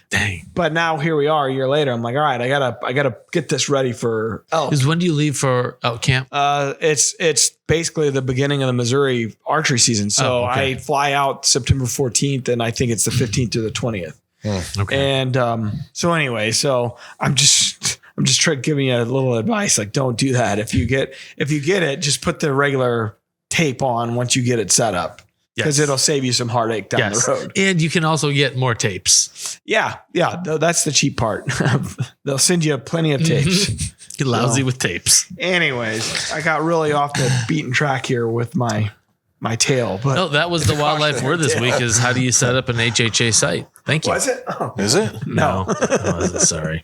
Dang. But now here we are a year later. I'm like, all right, I gotta get this ready for elk. Because when do you leave for elk camp? It's basically the beginning of the Missouri archery season. So I fly out September 14th, and I think it's the 15th to the 20th. Okay. And so anyway, so I'm just trying giving you a little advice. Like, don't do that. If you get it, just put the regular tape on once you get it set up. Because it'll save you some heartache down the road. And you can also get more tapes. Yeah. That's the cheap part. They'll send you plenty of tapes. Get lousy with tapes. Anyways, I got really off the beaten track here with my tail. But no, that was the wildlife word this week is how do you set up an HHA site? Thank you. Was it? Oh. Is it? No. I wasn't sorry.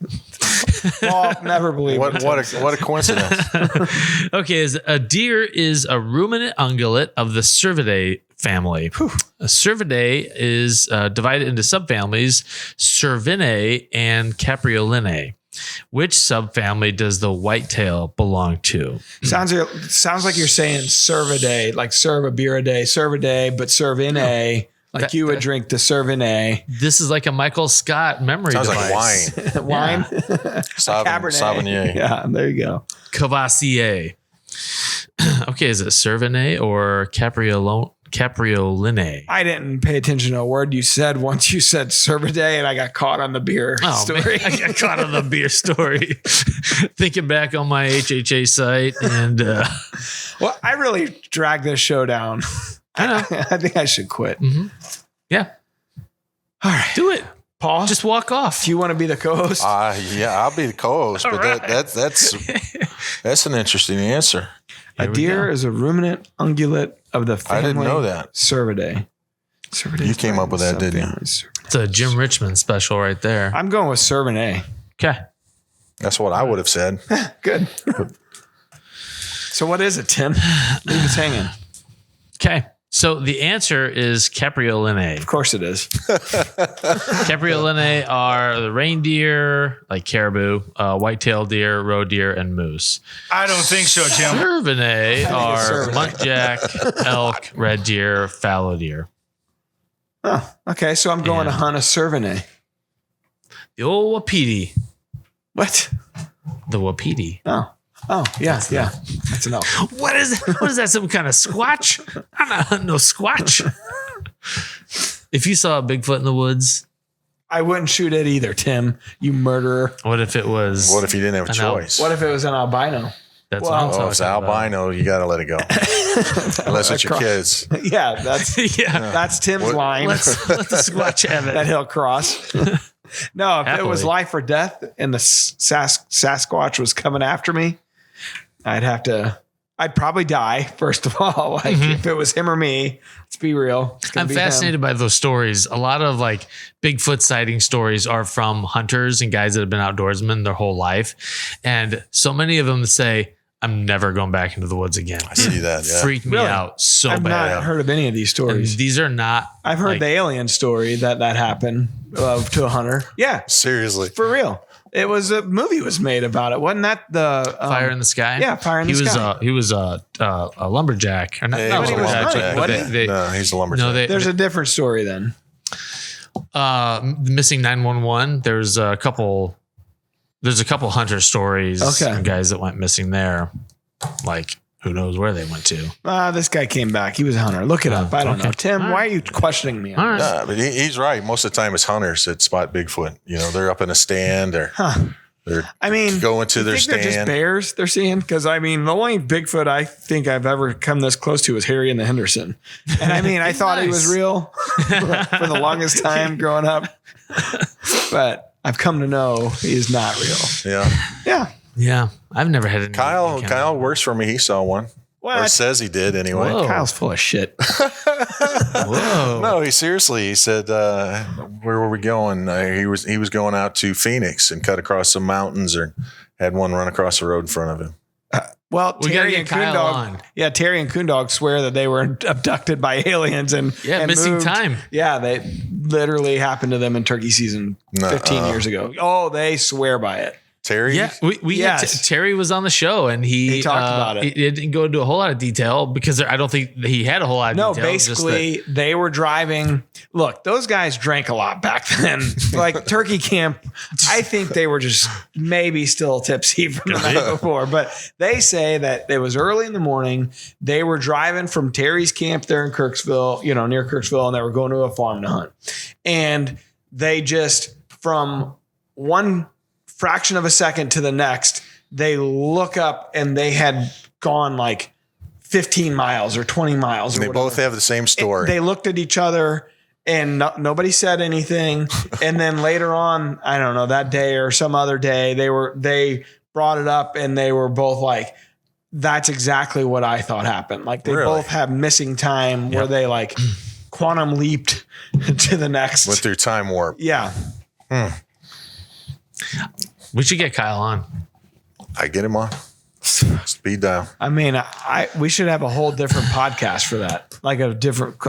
Well, never believe What a coincidence. Okay, a deer is a ruminant ungulate of the Cervidae family. A Cervidae is divided into subfamilies, Cervinae and Capreolinae. Which subfamily does the whitetail belong to? Sounds like you're saying Cervidae, like Cervidae, but Cervinae. Like you would drink the Cervinae. This is like a Michael Scott memory device. Like wine. Cabernet. Sauvignon. Yeah, there you go. Cavassier. Okay, is it Cervinae or Capreolinae? I didn't pay attention to a word you said once you said Cervidae, and I got caught on the beer story. Man, I got caught on the beer story. Thinking back on my HHA site, and well, I really dragged this show down. I think I should quit. Mm-hmm. Yeah. All right. Do it. Paul, just walk off. Do you want to be the co-host? Yeah, I'll be the co-host. But right. that's an interesting answer. A deer is a ruminant ungulate of the family. I didn't know that. Cervidae. You came up with that, didn't you? It's a Jim Richmond special right there. I'm going with Cervinae. Okay. That's what I would have said. Good. So what is it, Tim? Leave us hanging. Okay. So the answer is caprioline. Of course it is. Caprioline are the reindeer, like caribou, white-tailed deer, roe deer, and moose. I don't think so, Jim. Cervinae are cervinae. muntjac, elk, red deer, fallow deer. Oh, okay. So I'm going to hunt a cervinae. The old wapiti. What? The wapiti. Oh, yeah. That's enough. What is that? Some kind of squatch? I'm not hunting no squatch. If you saw a Bigfoot in the woods, I wouldn't shoot it either, Tim. You murderer. what if it was? What if you didn't have a choice? What if it was an albino? That's Well, what I'm Oh, talking if it's about. albino, you got to let it go. Unless it's your kids. Yeah, that's Tim's line Let the squatch have that it. he'll cross. No, if it was Happily. life or death and the Sasquatch was coming after me, I'd probably die, first of all. Like if it was him or me, let's be real. It's gonna I'm be fascinated by those stories. A lot of like Bigfoot sighting stories are from hunters and guys that have been outdoorsmen their whole life. And so many of them say, I'm never going back into the woods again. I see that. Yeah. Freaked me Really? out so I've bad. not heard of any of these And stories. these are not. I've heard like, the alien story that happened to a hunter. Yeah, Seriously. for real. It was a movie was made about it. Wasn't that the Fire in the Sky. yeah, Fire in the Sky. He was a lumberjack. Or not, Yeah, not he was a lumberjack, lumberjack. but Wasn't No, he's a lumberjack. no, they, There's a different story then. missing 911. There's a couple hunter stories. Okay. Of guys that went missing there. Like who knows where they went to. This guy came back. He was a hunter. Look it up. I don't know. okay. Tim, All why right. are you questioning me on All this? right. Nah, but he's right. Most of the time, it's hunters that spot Bigfoot. You know, they're up in a stand or they're I mean, going to you their think they're just stand. bears they're seeing? Because I mean, the only Bigfoot I think I've ever come this close to was Harry and the Henderson. And I mean, I thought he was Nice. real for the longest time growing up. But I've come to know he is not real. Yeah. Yeah. Yeah, I've never had any. Kyle works for me. He saw one. Or What? says he did anyway. Whoa. Kyle's full of shit. Whoa. No, he said, where were we going? He was going out to Phoenix and cut across some mountains or had one run across the road in front of him. Well, We gotta Terry get and Kyle Coondog, on. yeah, Terry and Coondog swear that they were abducted by aliens and missing moved. time. Yeah, they literally happened to them in turkey season 15 years ago. Oh, they swear by it. Terry? Yeah, we Yes. Terry was on the show and he talked about it. He didn't go into a whole lot of detail because I don't think he had a whole lot of No, detail. just basically, they were driving. Look, those guys drank a lot back then. Like turkey camp, I think they were just maybe still tipsy from the night before. But they say that it was early in the morning. They were driving from Terry's camp there in Kirksville, near Kirksville, and they were going to a farm to hunt. And they just, from one fraction of a second to the next, they look up and they had gone like 15 miles or 20 miles. Or They whatever. both have the same story. They looked at each other and nobody said anything. And then later on, I don't know, that day or some other day, they brought it up and they were both like, that's exactly what I thought happened. Like they Really? both have missing time where they like quantum leaped to the next. Went through time warp. Yeah. we should get Kyle on. I get him on. Speed dial. I mean, we should have a whole different podcast for that. Like a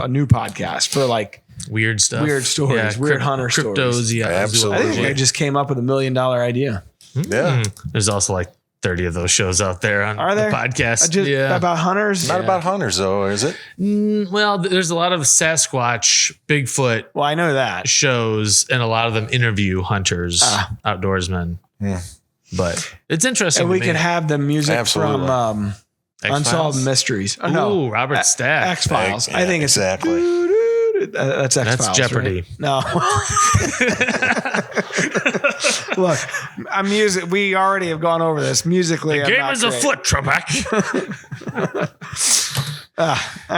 new podcast for like Weird stuff. Weird stories, weird hunter cryptos, stories. Yeah, Absolutely. I think I just came up with $1 million idea. Yeah. There's also like 30 of those shows out there on Are there the podcast. Just about hunters? Not about hunters, though, is it? Well, there's a lot of Sasquatch, Bigfoot Well, I know that. shows, and a lot of them interview hunters, outdoorsmen. But it's interesting. And we to me. could have the music Absolutely. from X-Files? Unsolved Mysteries. Oh, Ooh, no. Robert Stack. X-Files. Yeah, I think it's exactly. That's X-Files. That's Jeopardy. Right? No. Look, we already have gone over this. Musically, Game is afoot, Trebek. All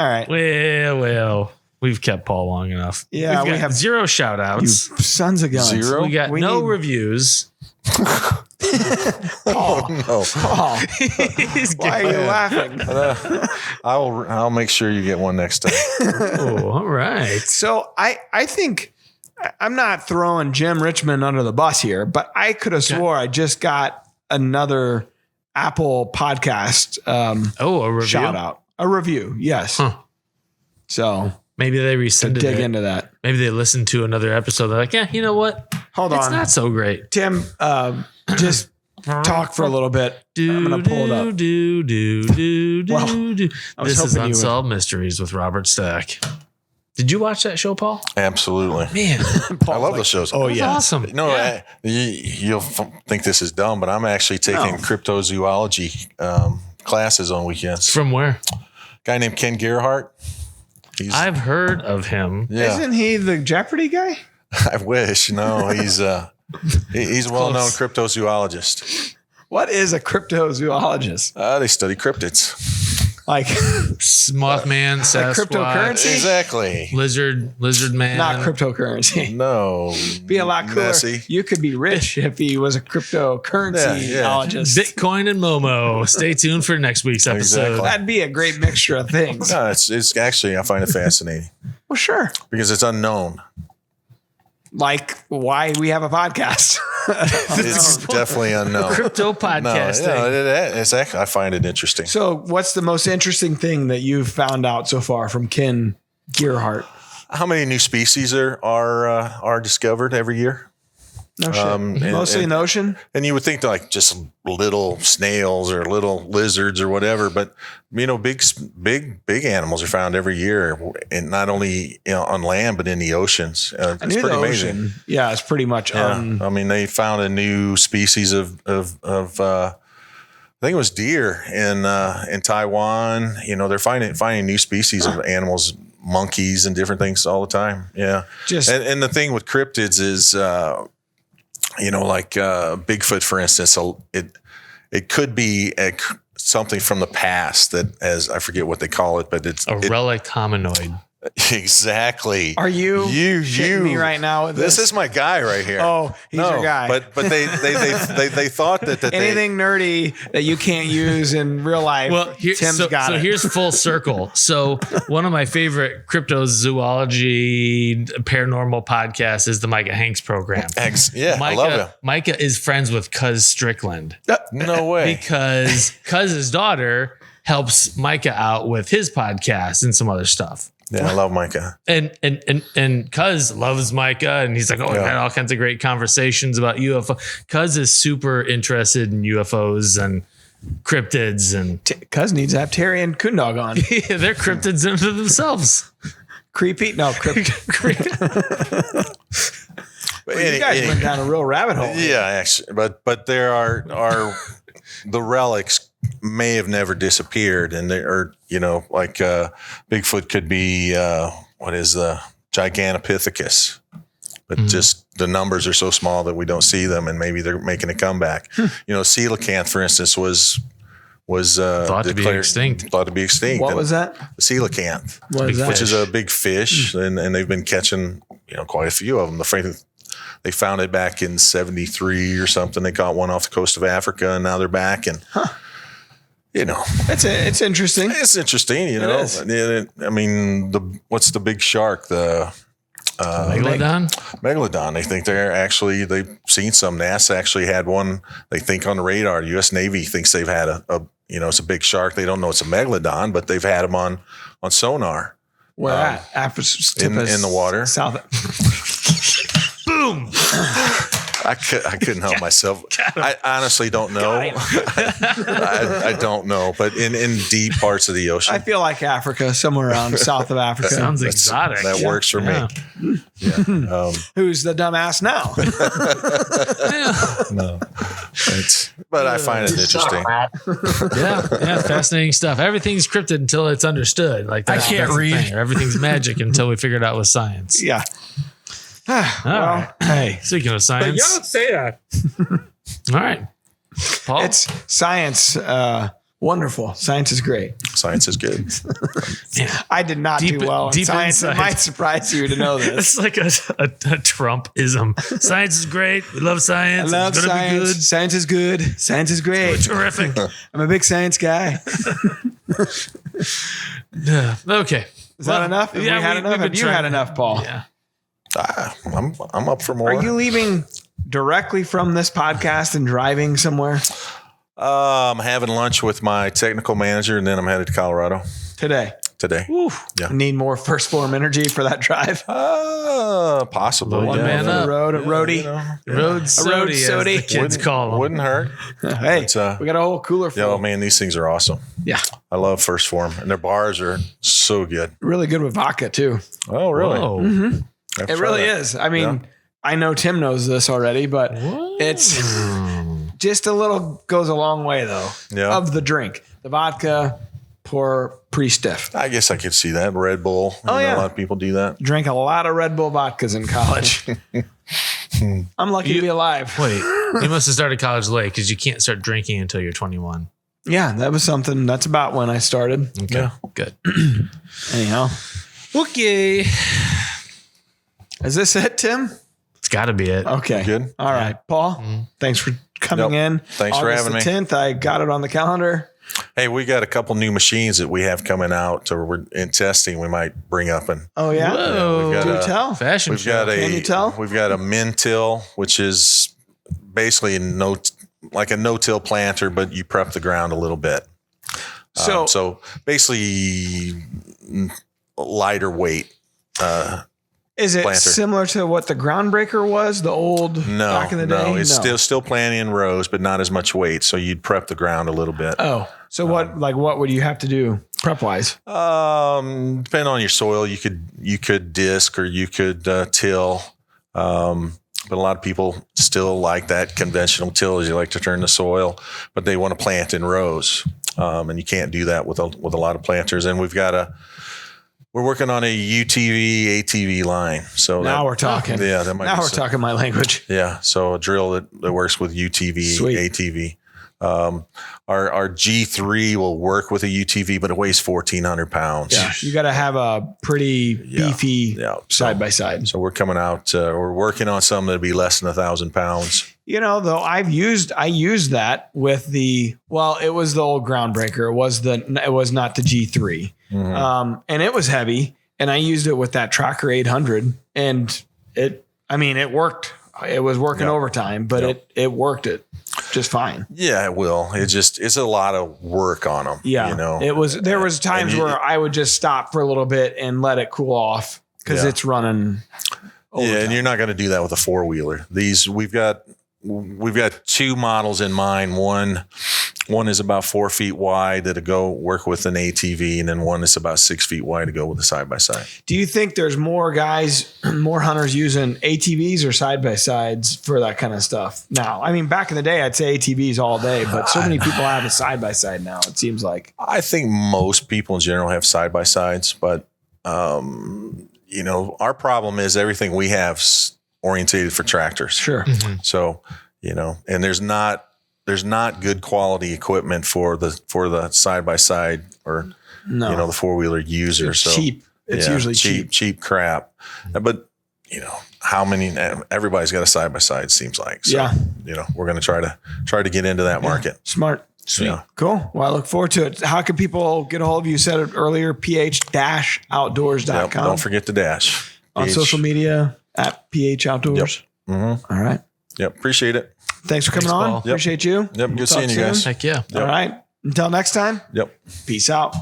right. Well, we've kept Paul long enough. Yeah, we we have- 0 shout You outs. sons of guns. Zero? We got We no need- reviews. Oh, no. Oh, He's why are you laughing? I'll make sure you get one next time. Oh, all right. So I think I'm not throwing Jim Richmond under the bus here, but I could have swore I just got another Apple podcast Oh, a review. shout out. A review, yes. Huh. So maybe they rescinded dig it. into that. Maybe they listened to another episode. They're like, yeah, you know what? Hold It's on. not so great. Tim, just talk for a little bit. I'm going to pull it up. Well, I was This is hoping you would. Unsolved Mysteries with Robert Stack. Did you watch that show, Paul? Absolutely. Man, I love those shows. Oh, that's yeah. awesome. No, Yeah. you'll think this is dumb, but I'm actually taking cryptozoology classes on weekends. From where? Guy named Ken Gerhardt. I've heard of him. Yeah, Isn't he the Jeopardy guy? I wish. No, he's a well-known cryptozoologist. What is a cryptozoologist? They study cryptids. Like Mothman, Sasquatch, cryptocurrency? Exactly. lizard man. not cryptocurrency. No. Be a lot cooler. Messy. You could be rich if he was a cryptocurrencyologist. Bitcoin and Momo. Stay tuned for next week's episode. Exactly. That'd be a great mixture of things. No, it's actually, I find it fascinating Well, sure. because it's unknown. Like why we have a podcast. It's definitely unknown. Crypto No, podcasting. it's actually, I find it interesting. So what's the most interesting thing that you've found out so far from Ken Gerhardt? How many new species are discovered every year? No shit. Mostly in the ocean? And you would think like just little snails or little lizards or whatever, but big animals are found every year, and not only on land but in the oceans. I It's knew pretty the amazing. ocean. Yeah, it's pretty much Yeah, I mean they found a new species of I think it was deer in Taiwan. They're finding new species of animals, monkeys, and different things all the time. Yeah, and the thing with cryptids is. Like Bigfoot, for instance, so it could be something from the past that, as I forget what they call it, but it's A relic hominoid. exactly. Are you shitting me right now with This this? is my guy right here. Oh, he's your guy. But they thought that Anything nerdy that you can't use in real life, Tim's got it. Here's full circle. So one of my favorite cryptozoology paranormal podcasts is the Micah Hanks program. I love him. Micah is friends with Cuz Strickland No way. because Cuz's daughter helps Micah out with his podcast and some other stuff. Yeah, I love Micah. And Cuz loves Micah, and he's like, we've had all kinds of great conversations about UFO. Cuz is super interested in UFOs and cryptids, and Cuz needs to have Terry and Kundog on. they're cryptids into themselves. Creepy? No, cryptid. But You guys went down a real rabbit hole. Yeah, actually, but there are the relics may have never disappeared, and they are like Bigfoot could be what is the Gigantopithecus, but just the numbers are so small that we don't see them, and maybe they're making a comeback. Coelacanth, for instance, was Thought to be extinct. Thought to be extinct. What was that? The coelacanth, What is that? which is a big fish, and they've been catching quite a few of them. They found it back in 73 or something. They caught one off the coast of Africa, and now they're back. And It's interesting. it's interesting. It is. I mean, what's the big shark? The Megalodon? Megalodon. They think they've seen some. NASA actually had one. They think on the radar. The U.S. Navy thinks they've had it's a big shark. They don't know it's a megalodon, but they've had them on sonar. Where at? After in the water. South. Boom! I couldn't help myself. I honestly don't know. I don't know, but in deep parts of the ocean. I feel like Africa, somewhere around south of Africa. Sounds exotic. That works for me. Yeah. Who's the dumbass now? No. But I find it interesting. Yeah, fascinating stuff. Everything's cryptid until it's understood. Like I can't that's the read. thing. Everything's magic until we figure it out with science. Yeah. All right. Hey, Speaking of science, say that. all right, Paul. It's science. Wonderful. Science is great. Science is good. I did not Deep- do well in deep science. It insight. might surprise you to know this. It's like a Trump-ism. Science is great. We love I science. love it's gonna science. be good. Science is good. Science is great. Terrific. I'm a big science guy. Okay. Is that enough? Have we had enough? Have you had enough, Paul? Yeah. I'm up for more. Are you leaving directly from this podcast and driving somewhere I'm having lunch with my technical manager, and then I'm headed to Colorado. today? today. Oof. Yeah. Need more first form energy for that drive. Possibly. One man For the up. road, a roadie. You know, Road sody, as sody. the kids call them. wouldn't hurt. Hey, It's, we got a whole cooler full. Yeah, man, these things are awesome. Yeah. I love First Form, and their bars are so good. Really good with vodka too. Oh, really? Whoa. It really is. I mean, I know Tim knows this already, but it's just a little goes a long way though. Yeah. Of the drink, the vodka, pour pretty stiff. I guess I could see that. Red Bull. Oh, You know, yeah. a lot of people do that. Drank a lot of Red Bull vodkas in college. I'm lucky to be alive. Wait, you must have started college late because you can't start drinking until you're 21. Yeah, that was something. That's about when I started. Okay, Yeah. good. Anyhow, Okay. is this it, Tim? It's got to be it. Okay. Good? All right, Paul. Thanks for coming in. Thanks for August having the me. 10th. I got it on the calendar. Hey, we got a couple new machines that we have coming out, or we're in testing. We might bring up, and Oh yeah. Whoa. we've got Do a- tell. Fashion we've show. got Can you tell? we've got a min-till, which is basically like a no-till planter, but you prep the ground a little bit. So, Basically lighter weight. is it planter. similar to what the Groundbreaker was, the old back in the day? No, it's still planting in rows, but not as much weight. So you'd prep the ground a little bit. Oh, so what would you have to do prep wise? Depending on your soil, you could disc or you could till. But a lot of people still like that conventional tillage. You like to turn the soil, but they want to plant in rows, and you can't do that with a lot of planters. And we're working on a UTV ATV line. So Now we're talking. Yeah, that might Now be we're talking my language. Yeah, so a drill that works with UTV, Sweet. ATV. Our G3 will work with a UTV, but it weighs 1,400 pounds. Yeah, you got to have a pretty beefy side by side. So we're coming out. We're working on something that'll be less than 1,000 pounds. You know, though I used that with it was the old Groundbreaker. It was not the G3, and it was heavy. And I used it with that Tracker 800, and it worked. It was working overtime, but it worked it just fine. Yeah, it will. It's a lot of work on them. Yeah, you know, there was times where I would just stop for a little bit and let it cool off because it's running. Yeah, and you're not going to do that with a 4-wheeler. We've got two models in mind. One is about 4 feet wide that'll go work with an ATV, and then one is about 6 feet wide to go with a side by side. Do you think there's more hunters using ATVs or side by sides for that kind of stuff now? I mean, back in the day, I'd say ATVs all day, but so many people have a side by side now. It seems like. I think most people in general have side by sides, but our problem is everything we have's orientated for tractors. Sure. So, and there's not good quality equipment for the side by side or the 4-wheeler user. It's so cheap. It's usually cheap crap. But how many? Everybody's got a side by side. Seems like. So, we're going to try to get into that market. Smart. Sweet. Yeah. Cool. Well, I look forward to it. How can people get a hold of you? You said it earlier, ph-outdoors.com. Yep, don't forget the dash. On social media at PH Outdoors. Yep. Mm-hmm. All right. Yep. Appreciate it. Thanks for coming on. Paul. Appreciate you. Yep. Good seeing you soon. guys. Heck yeah. All right. Until next time. Yep. Peace out.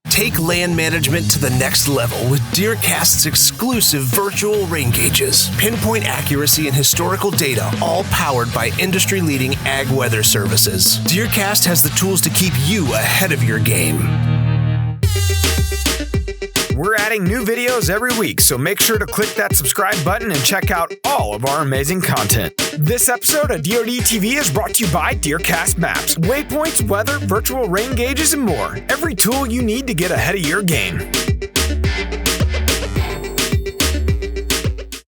Take land management to the next level with DeerCast's exclusive virtual rain gauges. Pinpoint accuracy and historical data, all powered by industry-leading ag weather services. DeerCast has the tools to keep you ahead of your game. We're adding new videos every week, so make sure to click that subscribe button and check out all of our amazing content. This episode of DoD TV is brought to you by DeerCast Maps, waypoints, weather, virtual rain gauges, and more. Every tool you need to get ahead of your game.